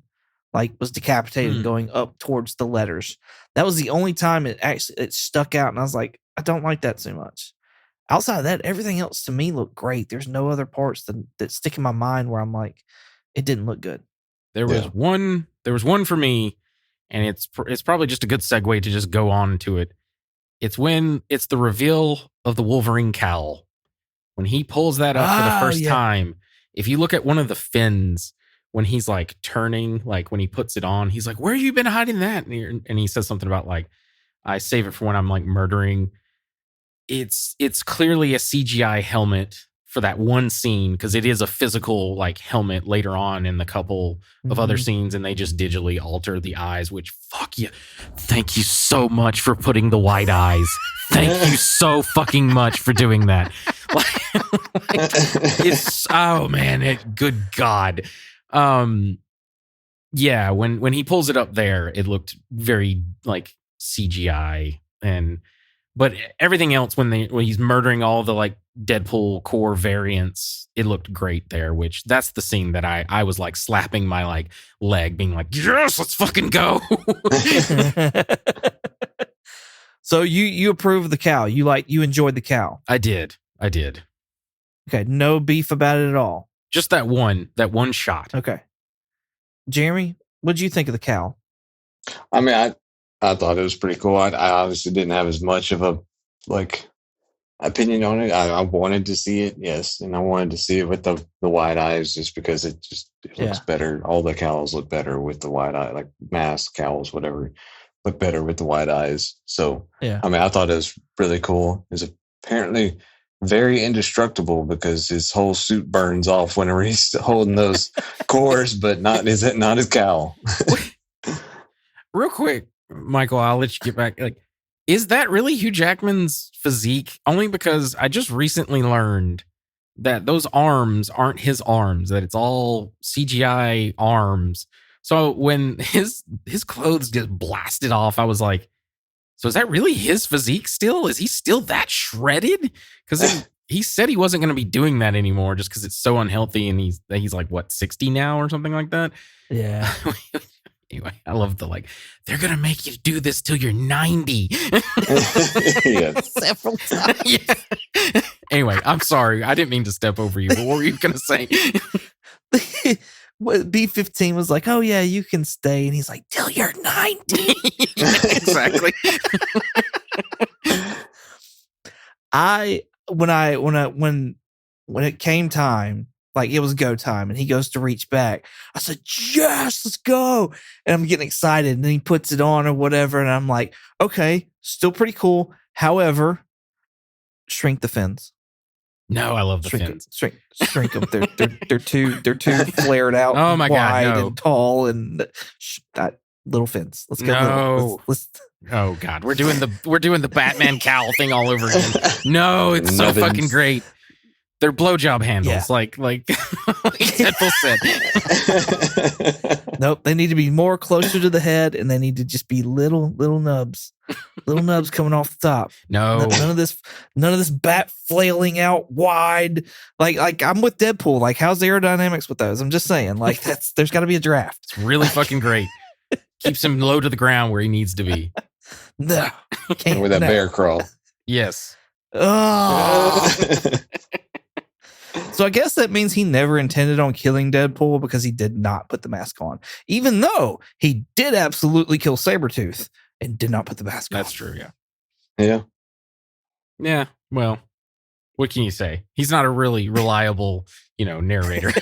like was decapitated going up towards the letters. That was the only time it stuck out, and I was like, I don't like that so much. Outside of that, everything else to me looked great. There's no other parts that stick in my mind where I'm like, it didn't look good. There was one for me, and it's probably just a good segue to just go on to it. It's the reveal of the Wolverine cowl. When he pulls that up for the first time, if you look at one of the fins, when he's like turning, like when he puts it on, he's like, where have you been hiding that? And he says something about like, I save it for when I'm like murdering. It's clearly a CGI helmet for that one scene, because it is a physical like helmet later on in the couple of other scenes, and they just digitally alter the eyes, which fuck you. Thank you so much for putting the white eyes. Thank you so fucking much for doing that. It's, oh man, good God. Yeah, when he pulls it up there, it looked very like CGI, but everything else when he's murdering all the like Deadpool Corps variants, it looked great there, which that's the scene that I was like slapping my like leg, being like, yes, let's fucking go. So you approve of the cowl. You enjoyed the cowl. I did. Okay, no beef about it at all. Just that one shot. Okay. Jeremy, what did you think of the cowl? I mean, I thought it was pretty cool. I obviously didn't have as much of a like opinion on it. I wanted to see it, yes, and I wanted to see it with the wide eyes, just because it looks better. All the cowls look better with the wide eye, like mask cowls, whatever, look better with the wide eyes. So yeah, I mean, I thought it was really cool. It's apparently very indestructible because his whole suit burns off whenever he's holding those cores, but not his cowl. Real quick, Michael, I'll let you get back. Like, is that really Hugh Jackman's physique? Only because I just recently learned that those arms aren't his arms, that it's all CGI arms. So when his clothes get blasted off, I was like, so is that really his physique still? Is he still that shredded? Because he said he wasn't going to be doing that anymore just because it's so unhealthy, and he's like, what, 60 now or something like that? Yeah. Anyway, I love the like, they're going to make you do this till you're 90. Several times. Yeah. Anyway, I'm sorry. I didn't mean to step over you, but what were you going to say? B-15 was like, "Oh yeah, you can stay," and he's like, "Till you're 19." Exactly. When it came time, like it was go time, and he goes to reach back, I said, "Yes, let's go!" And I'm getting excited, and then he puts it on or whatever, and I'm like, "Okay, still pretty cool." However, shrink the fins. No, I love the Shrink fins. them. Shrink them. They're too flared out. Oh my God, wide no. and tall and that little fins. Let's go. No. Let's Oh God, we're doing the Batman cowl thing all over again. No, it's so Nubbins. fucking great. They're blowjob handles, Yeah. like Deadpool said. Nope, they need to be more closer to the head, and they need to just be little nubs, little nubs coming off the top. No, None of this bat flailing out wide. Like I'm with Deadpool. Like, how's the aerodynamics with those? I'm just saying, like there's got to be a draft. it's really fucking great. Keeps him low to the ground where he needs to be. No, can't With that no. bear crawl. Yes. Oh. So I guess that means he never intended on killing Deadpool because he did not put the mask on, even though he did absolutely kill Sabretooth and did not put the mask on. That's true. Yeah. Yeah. Yeah. Well, what can you say? He's not a really reliable, narrator.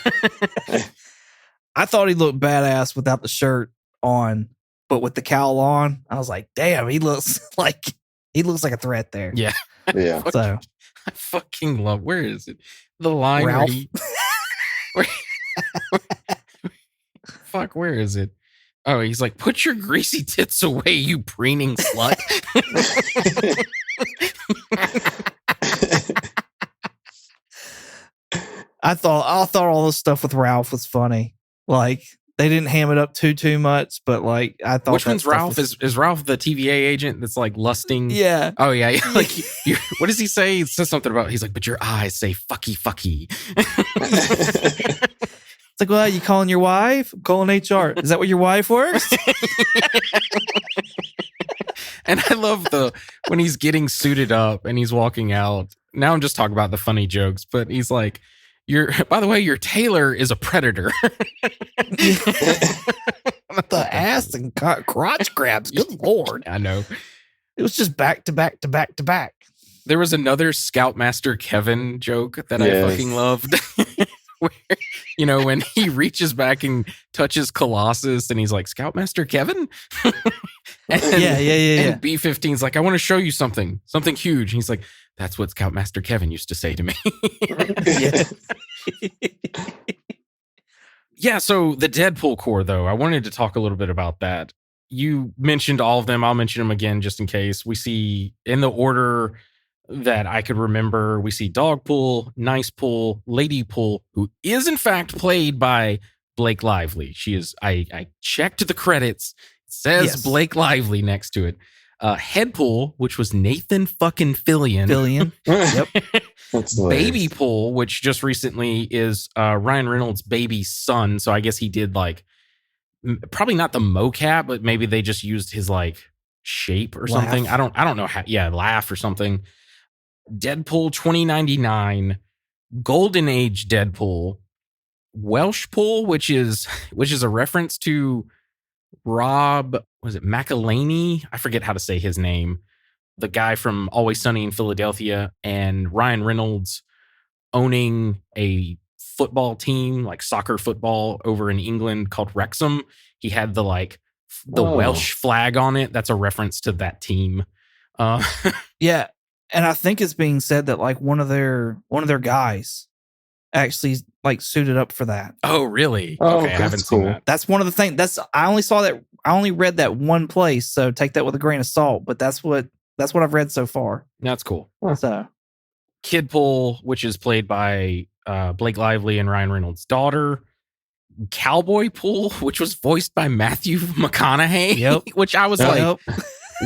I thought he looked badass without the shirt on, but with the cowl on, I was like, damn, he looks like a threat there. Yeah. Yeah. So I fucking love. Where is it? The line where Ralph. he. Fuck, where is it? Oh, he's like, "Put your greasy tits away, you preening slut." I thought all this stuff with Ralph was funny. Like, they didn't ham it up too much, but like I thought. Which that one's stuff Ralph? was- Is Ralph the TVA agent that's like lusting? Yeah. Oh yeah, yeah. Like, what does he say? He says something about. He's like, "But your eyes say fucky fucky." It's like, well, you calling your wife? I'm calling HR. Is that what your wife works? And I love when he's getting suited up and he's walking out. Now I'm just talking about the funny jokes, but he's like, by the way, your tailor is a predator. The ass and crotch grabs. Good Lord. I know. It was just back to back to back to back. There was another Scoutmaster Kevin joke that I Yes. fucking loved. Where, when he reaches back and touches Colossus and he's like, Scoutmaster Kevin? And, Yeah. And B-15's like, I want to show you something huge. And he's like, that's what Scoutmaster Kevin used to say to me. Yeah. Yeah, so the Deadpool Corps, though, I wanted to talk a little bit about that. You mentioned all of them. I'll mention them again just in case. We see in the order that I could remember, we see Dogpool, Nicepool, Ladypool, who is in fact played by Blake Lively. She is, I checked the credits. It says Yes. Blake Lively next to it. Headpool, which was Nathan fucking Fillion. Billion. Yep. That's hilarious. Baby Pool, which just recently is Ryan Reynolds' baby son. So I guess he did like probably not the mocap, but maybe they just used his like shape or something. Laugh. I don't know how. Yeah, laugh or something. Deadpool 2099, Golden Age Deadpool, Welsh Pool, which is a reference to Rob. Was it McElhaney? I forget how to say his name. The guy from Always Sunny in Philadelphia, and Ryan Reynolds owning a football team, like soccer football over in England called Wrexham. He had the Whoa. Welsh flag on it. That's a reference to that team. Yeah. And I think it's being said that like one of their guys actually like suited up for that. Oh, really? Oh, Okay, I haven't that's seen cool. that. That's one of the things. I only read that one place, so take that with a grain of salt. But that's what I've read so far. That's cool. So Kidpool, which is played by Blake Lively and Ryan Reynolds' daughter. Cowboy Pool, which was voiced by Matthew McConaughey. Yep. Which I was like, Yep.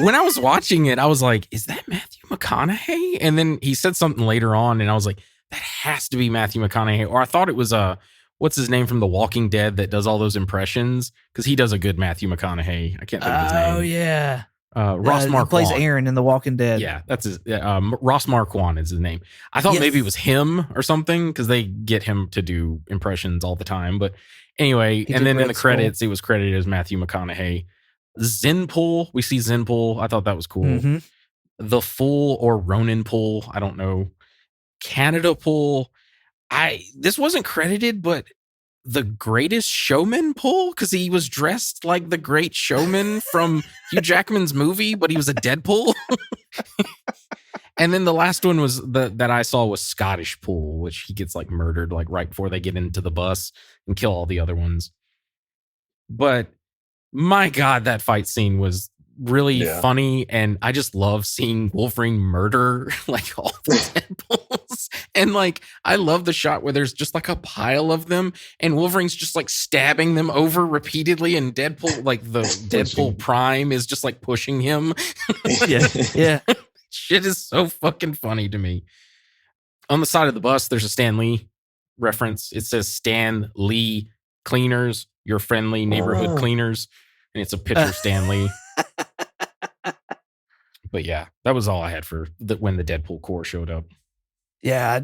when I was watching it, I was like, is that Matthew McConaughey? And then he said something later on, and I was like, that has to be Matthew McConaughey. Or I thought it was what's his name from The Walking Dead that does all those impressions? Because he does a good Matthew McConaughey. I can't think of his name. Oh yeah. Ross He plays Marquand. Aaron in The Walking Dead. Yeah, that's his. Ross Marquand is his name. I thought Yes. maybe it was him or something because they get him to do impressions all the time. But anyway, He and did then in Red the Skull. credits, it was credited as Matthew McConaughey. Zenpool, we see Zenpool. I thought that was cool. Mhm. The Fool or Ronin Pool, I don't know. Canada Pool. This wasn't credited, but the Greatest Showman Pool because he was dressed like the Great Showman from Hugh Jackman's movie, but he was a Deadpool. And then the last one was that I saw was Scottish Pool, which he gets like murdered like right before they get into the bus and kill all the other ones. But my God, that fight scene was really funny, and I just love seeing Wolverine murder like all the Deadpools. And like I love the shot where there's just like a pile of them and Wolverine's just like stabbing them over repeatedly, and Deadpool, like the Deadpool Prime, is just like pushing him. Yeah. Shit is so fucking funny to me. On the side of the bus, there's a Stan Lee reference. It says Stan Lee Cleaners, your friendly neighborhood cleaners. And it's a picture of Stan Lee. But yeah, that was all I had for when the Deadpool Corps showed up. Yeah,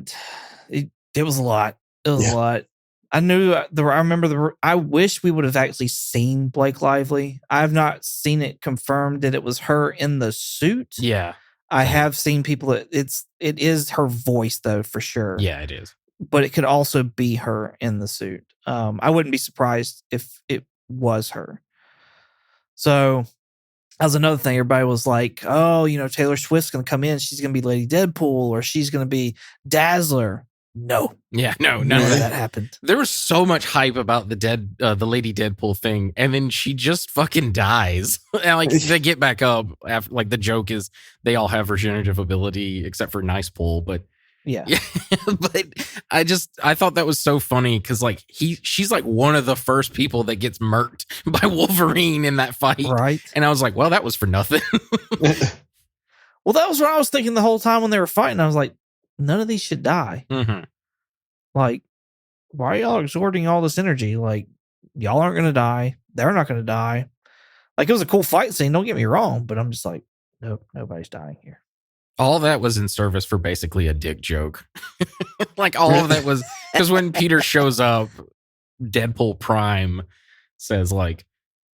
it was a lot. It was a lot. I knew I remember I wish we would have actually seen Blake Lively. I've not seen it confirmed that it was her in the suit. Yeah. I have seen people. It is her voice though, for sure. Yeah, it is. But it could also be her in the suit. I wouldn't be surprised if it was her. So that was another thing. Everybody was like, oh, Taylor Swift's going to come in. She's going to be Lady Deadpool, or she's going to be Dazzler. No. Yeah, no. None of that happened. There was so much hype about the Lady Deadpool thing, and then she just fucking dies. And like they get back up after, like the joke is they all have regenerative ability except for Nice Pool, but yeah. But I thought that was so funny because like she's like one of the first people that gets murked by Wolverine in that fight, right? And I was like, well, that was for nothing. Well, that was what I was thinking the whole time when they were fighting. I was like, none of these should die. Mm-hmm. Like, why are y'all exerting all this energy? Like, y'all aren't going to die. They're not going to die. Like, it was a cool fight scene. Don't get me wrong, but I'm just like, nope, nobody's dying here. All that was in service for basically a dick joke. Like all of that was because when Peter shows up, Deadpool Prime says like,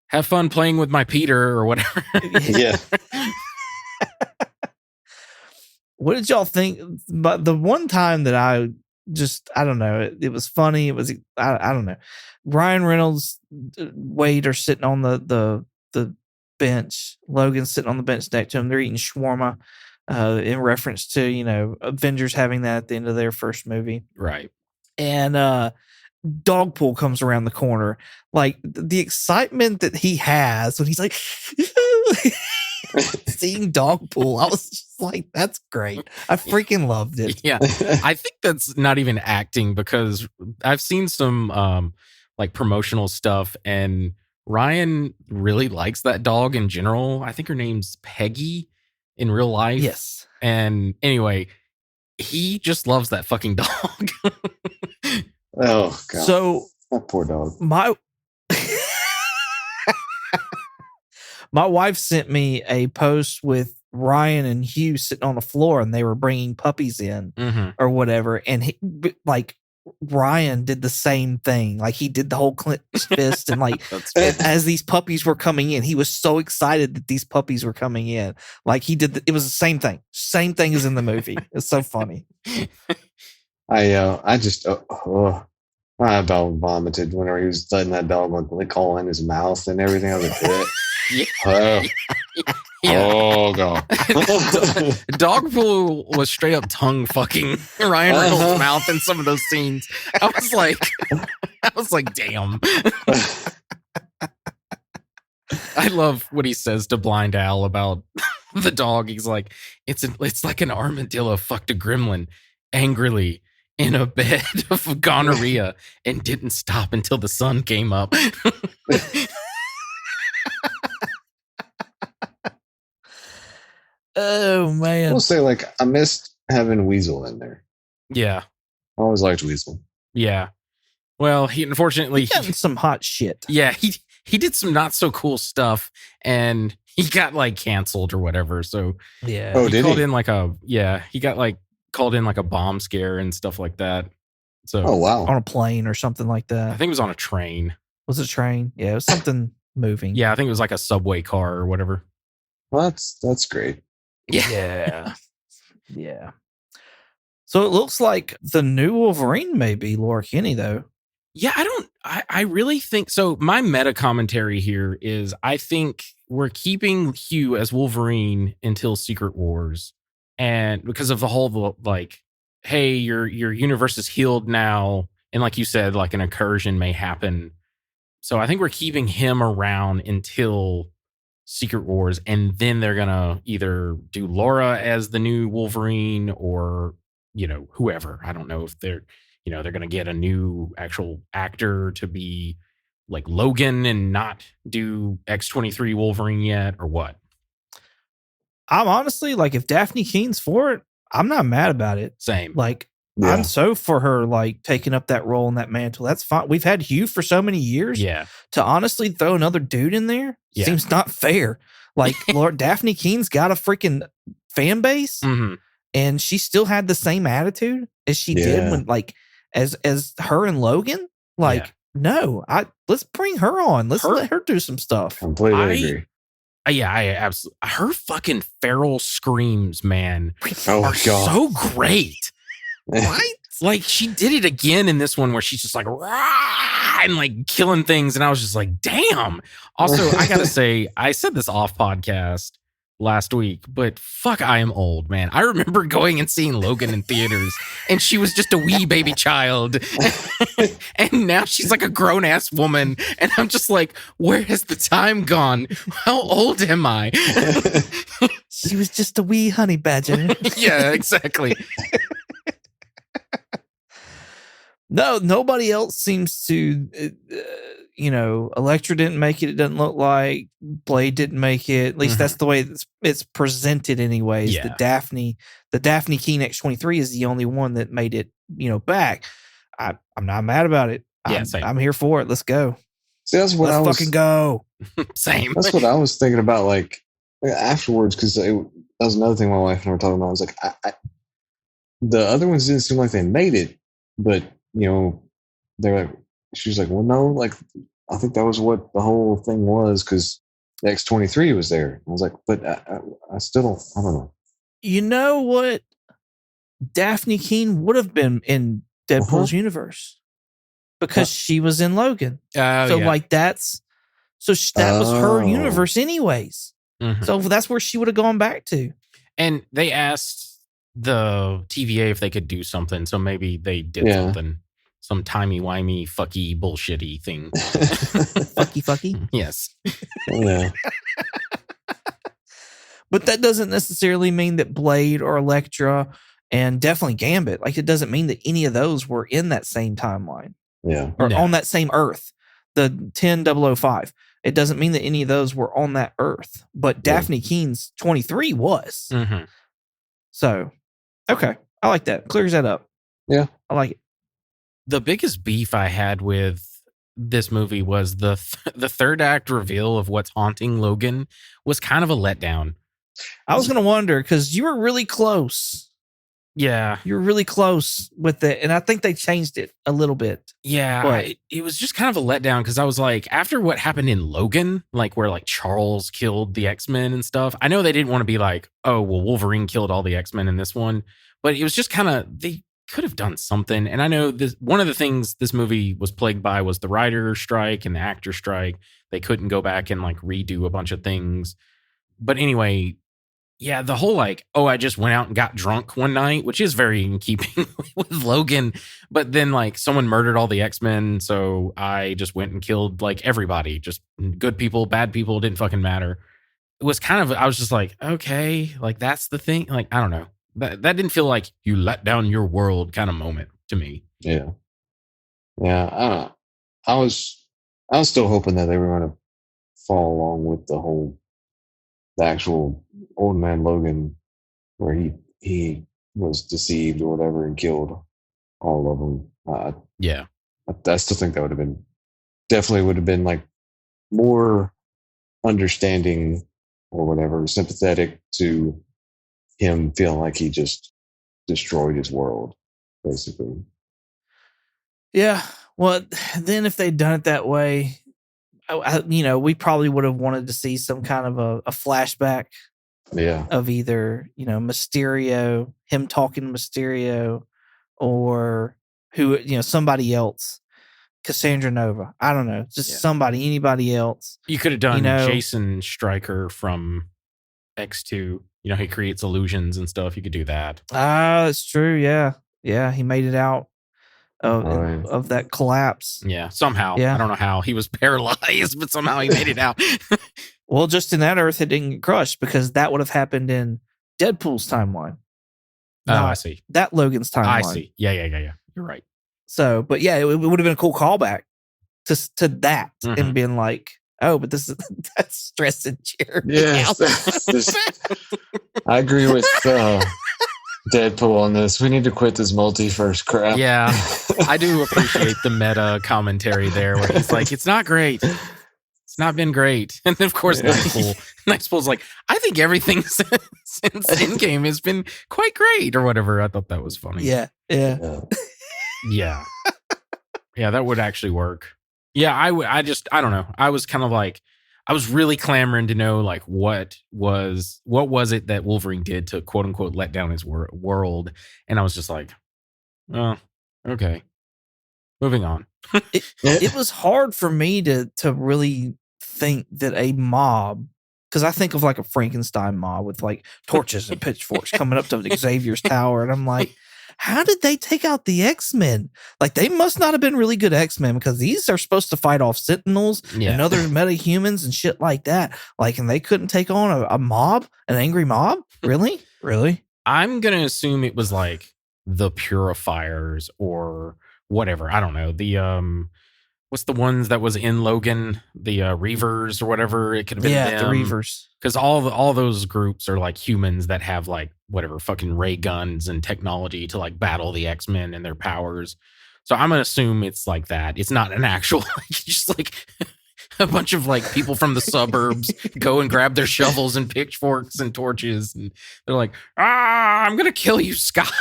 have fun playing with my Peter or whatever. Yeah. What did y'all think? But the one time that I don't know, it was funny. It was, I don't know. Ryan Reynolds, Wade are sitting on the bench. Logan's sitting on the bench next to him. They're eating shawarma. In reference to, Avengers having that at the end of their first movie. Right. And Dogpool comes around the corner. Like the excitement that he has when he's like seeing Dogpool, I was just like, that's great. I freaking loved it. Yeah. I think that's not even acting because I've seen some like promotional stuff and Ryan really likes that dog in general. I think her name's Peggy. In real life. Yes. And anyway, he just loves that fucking dog. Oh, God. So, that poor dog. My wife sent me a post with Ryan and Hugh sitting on the floor and they were bringing puppies in or whatever. And Ryan did the same thing. Like he did the whole clenched fist and like as these puppies were coming in, he was so excited that these puppies were coming in. Like he did, it was the same thing as in the movie. It's so funny. I about vomited whenever he was letting that dog lick all in his mouth and everything. I was like, oh God. Dogpool was straight up tongue fucking Ryan Reynolds' mouth in some of those scenes. I was like, damn. I love what he says to Blind Al about the dog. He's like, it's like an armadillo fucked a gremlin angrily in a bed of gonorrhea and didn't stop until the sun came up. Oh man. I'll say I missed having Weasel in there. Yeah. I always liked Weasel. Yeah. Well, he unfortunately he some hot shit. Yeah, he did some not so cool stuff, and he got like canceled or whatever. So Yeah. Oh, he did called he? in like he got like called in like a bomb scare and stuff like that. So Oh, wow. On a plane or something like I that. think it was on a train. Was it a train? Yeah, it was something moving. Yeah, I think it was like a subway car or whatever. Well, that's great. Yeah. Yeah. So it looks like the new Wolverine may be Laura Kinney, though. Yeah, I really think so. My meta commentary here is I think we're keeping Hugh as Wolverine until Secret Wars. And because of the whole like, hey, your universe is healed now. And like you said, like an incursion may happen. So I think we're keeping him around until Secret Wars, and then they're gonna either do Laura as the new Wolverine or whoever. I don't know if they're they're gonna get a new actual actor to be like Logan and not do X-23 Wolverine yet, or what. I'm honestly like, if Daphne Keene's for it, I'm not mad about it. Same. Like, Yeah. I'm so for her like taking up that role and that mantle. That's fine. We've had Hugh for so many years. Yeah. To honestly throw another dude in there seems not fair. Like, Lord, Daphne Keene's got a freaking fan base, Mhm. and she still had the same attitude as she did when like as her and Logan. Like, no, let's bring her on. Let's let her do some stuff. Completely agree. I absolutely. Her fucking feral screams, man, Oh are my God. so great. Right? Like, she did it again in this one where she's just like, "Rah!" and like killing things. And I was just like, damn. Also, I got to say, I said this off podcast last week, but fuck, I am old, man. I remember going and seeing Logan in theaters, and she was just a wee baby child. And now she's like a grown ass woman. And I'm just like, where has the time gone? How old am I? She was just a wee honey badger. Yeah, exactly. No, nobody else seems to. Elektra didn't make it. It doesn't look like Blade didn't make it. At least that's the way it's presented, anyways. Yeah. The Daphne Keene X-23 is the only one that made it. Back. I'm not mad about it. Yeah, same. I'm here for it. Let's go. See, that's what Let's fucking go. Same. That's what I was thinking about, like afterwards, because that was another thing my wife and I were talking about. I was like, the other ones didn't seem like they made it, but they're like, she was like, well, no, like I think that was what the whole thing was, because X-23 was there. I was like, but I still don't. I don't know. You know what? Daphne Keene would have been in Deadpool's universe because she was in Logan. Like that was her universe anyways. Mhm. So that's where she would have gone back to. And they asked the TVA if they could do something, so maybe they did something, some timey-wimey, fucky, bullshitty thing. Fucky. Yes. Yeah. But that doesn't necessarily mean that Blade or Elektra and definitely Gambit, like, it doesn't mean that any of those were in that same timeline. Yeah. Or on that same Earth, the 10005. It doesn't mean that any of those were on that Earth, but Daphne Keene's 23 was. Mm-hmm. So, okay. I like that. Clears that up. Yeah. I like it. The biggest beef I had with this movie was the third act reveal of what's haunting Logan was kind of a letdown. I was going to wonder because you were really close. Yeah. You were really close with it. And I think they changed it a little bit. Yeah. But it was just kind of a letdown because I was like, after what happened in Logan, like where like Charles killed the X-Men and stuff, I know they didn't want to be like, oh, well, Wolverine killed all the X-Men in this one, but it was just kind of, they could have done something. And I know this, one of the things this movie was plagued by was the writer strike and the actor strike. They couldn't go back and like redo a bunch of things. But anyway, yeah, the whole like, oh, I just went out and got drunk one night, which is very in keeping with Logan. But then like someone murdered all the X-Men. So I just went and killed like everybody, just good people, bad people, didn't fucking matter. It was kind of, I was just like, okay, like that's the thing. Like, I don't know. That didn't feel like you let down your world kind of moment to me. Yeah. Yeah. I don't know. I was still hoping that they were going to follow along with the actual old man Logan, where he was deceived or whatever and killed all of them. Yeah. I still think that would have been like more understanding or whatever, sympathetic to him feeling like he just destroyed his world, basically. Yeah. Well, then if they'd done it that way, we probably would have wanted to see some kind of a flashback Yeah. of either, Mysterio, him talking to Mysterio, or somebody else. Cassandra Nova. I don't know. Just anybody else. You could have done Jason Stryker from X2. He creates illusions and stuff. You could do that. Ah, that's true. Yeah. Yeah. He made it out of that collapse. Yeah. Somehow. Yeah. I don't know how. He was paralyzed, but somehow he made it out. Well, just in that Earth, it didn't get crushed because that would have happened in Deadpool's timeline. I see. That Logan's timeline. I see. Yeah. You're right. So, but yeah, it would have been a cool callback to that and been like, oh, but that's stressing Jeremy. Yes. I agree with Deadpool on this. We need to quit this multiverse crap. Yeah. I do appreciate the meta commentary there where he's like, it's not great. It's not been great. And then, of course, Nightpool's like, I think everything since Endgame has been quite great or whatever. I thought that was funny. Yeah. Yeah, that would actually work. Yeah, I don't know. I was kind of like, I was really clamoring to know, like, what was it that Wolverine did to quote unquote let down his world? And I was just like, oh, okay, moving on. It was hard for me to really think that a mob, because I think of like a Frankenstein mob with like torches and pitchforks coming up to Xavier's tower, and I'm like, how did they take out the X-Men? Like, they must not have been really good X-Men because these are supposed to fight off Sentinels and other metahumans and shit like that. Like, and they couldn't take on a mob, an angry mob? Really? Really? I'm going to assume it was like the Purifiers or whatever. I don't know. The, what's the ones that was in Logan? The Reavers or whatever. It could have been them. The Reavers. Because all those groups are like humans that have like whatever fucking ray guns and technology to like battle the X-Men and their powers. So I'm gonna assume it's like that. It's not an actual just like a bunch of like people from the suburbs go and grab their shovels and pitchforks and torches, and they're like, I'm gonna kill you, Scott.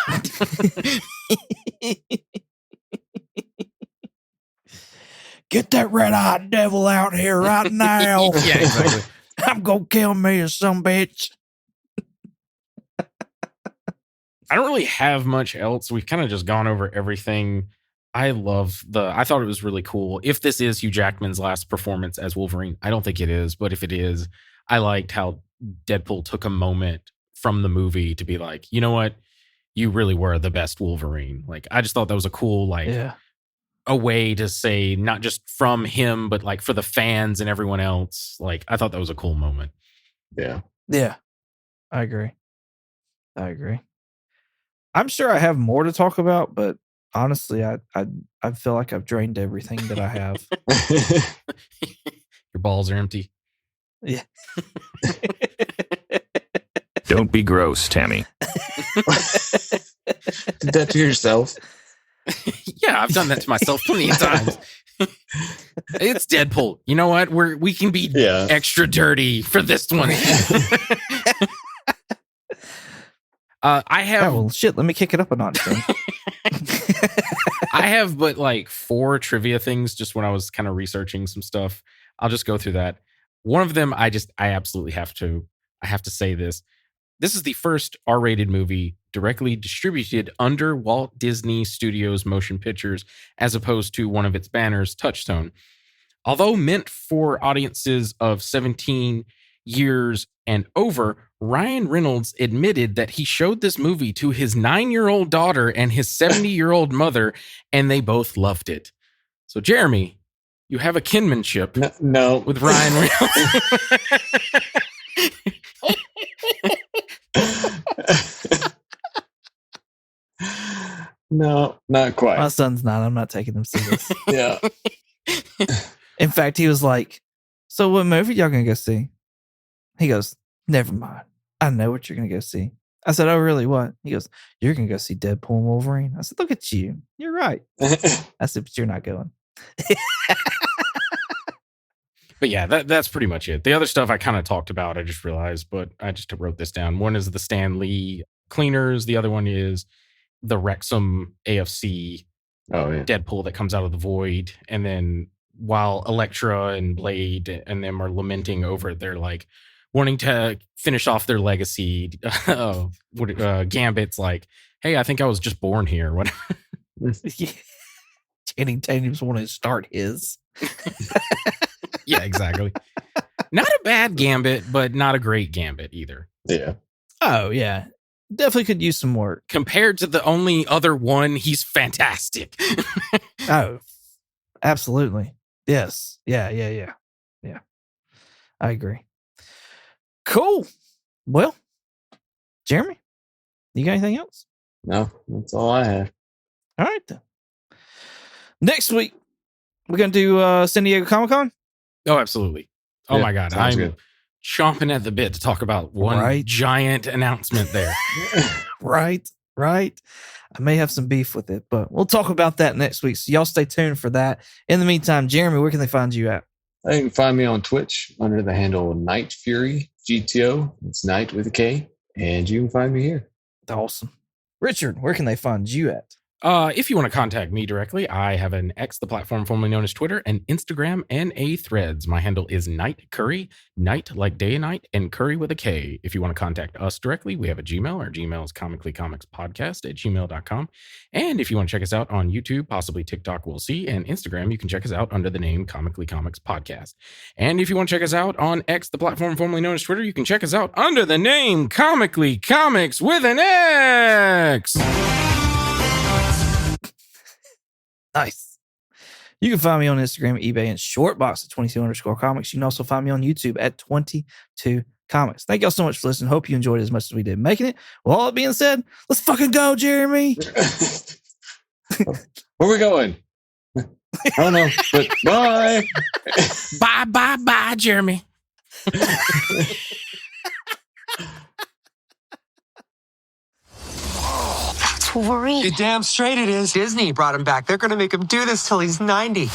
Get that red-eyed devil out here right now. Yeah, exactly. I'm gonna kill me or some bitch. I don't really have much else. We've kind of just gone over everything. I thought it was really cool. If this is Hugh Jackman's last performance as Wolverine, I don't think it is, but if it is, I liked how Deadpool took a moment from the movie to be like, you know what? You really were the best Wolverine. Like, I just thought that was a cool, a way to say, not just from him, but like for the fans and everyone else. Like, I thought that was a cool moment. Yeah. Yeah. I agree. I'm sure I have more to talk about, but honestly, I feel like I've drained everything that I have. Your balls are empty. Yeah. Don't be gross, Tammy. Did that to yourself? Yeah, I've done that to myself plenty of times. It's Deadpool. You know what? We can be extra dirty for this one. I have. Oh, well, shit. Let me kick it up a notch. I have, but like 4 trivia things. Just when I was kind of researching some stuff, I'll just go through that. One of them, I absolutely have to. I have to say this. This is the first R-rated movie directly distributed under Walt Disney Studios Motion Pictures, as opposed to one of its banners, Touchstone. Although meant for audiences of 17 years and over, Ryan Reynolds admitted that he showed this movie to his 9-year-old daughter and his 70-year-old mother, and they both loved it. So, Jeremy, you have a kinship no. with Ryan Reynolds. No, not quite. My son's not. I'm not taking him serious. Yeah. In fact, he was like, so what movie y'all gonna go see? He goes, never mind. I know what you're gonna go see. I said, oh, really? What? He goes, you're gonna go see Deadpool and Wolverine. I said, look at you. You're right. I said, but you're not going. But yeah, that's pretty much it. The other stuff I kind of talked about, I just realized, but I just wrote this down. One is the Stan Lee cleaners. The other one is the Wrexham AFC Deadpool that comes out of the void. And then while Elektra and Blade and them are lamenting over it, they're like wanting to finish off their legacy. Gambit's like, hey, I think I was just born here. Whatever. Channing Tatum's wanting to start his. Yeah, exactly. Not a bad Gambit, but not a great Gambit either. Yeah. Oh, yeah. Definitely could use some work. Compared to the only other one, he's fantastic. Oh, absolutely. Yes. Yeah. I agree. Cool. Well, Jeremy, you got anything else? No, that's all I have. All right, then. Next week, we're going to do San Diego Comic-Con. Oh, absolutely. Oh, Yeah, my God. sounds I'm good. chomping at the bit to talk about one giant announcement there. Right. I may have some beef with it, but we'll talk about that next week. So y'all stay tuned for that. In the meantime, Jeremy, where can they find you at? You can find me on Twitch under the handle Night Fury GTO. It's Night with a K. And you can find me here. Awesome. Richard, where can they find you at? If you want to contact me directly, I have an X, the platform formerly known as Twitter, and Instagram, and a Threads. My handle is Night Curry, night like day and night, and Curry with a K. If you want to contact us directly, we have a Gmail. Our Gmail is comicallycomicspodcast@gmail.com. And if you want to check us out on YouTube, possibly TikTok, we'll see, and Instagram, you can check us out under the name Comically Comics Podcast. And if you want to check us out on X, the platform formerly known as Twitter, you can check us out under the name Comically Comics with an X. Nice. You can find me on Instagram, eBay, and Shortbox at 22_comics. You can also find me on YouTube at 22 comics. Thank y'all so much for listening. Hope you enjoyed it as much as we did making it. With all that being said, let's fucking go, Jeremy. Where are we going? I don't know, but bye. Bye, Jeremy. Wolverine. You're damn straight it is. Disney brought him back. They're going to make him do this till he's 90.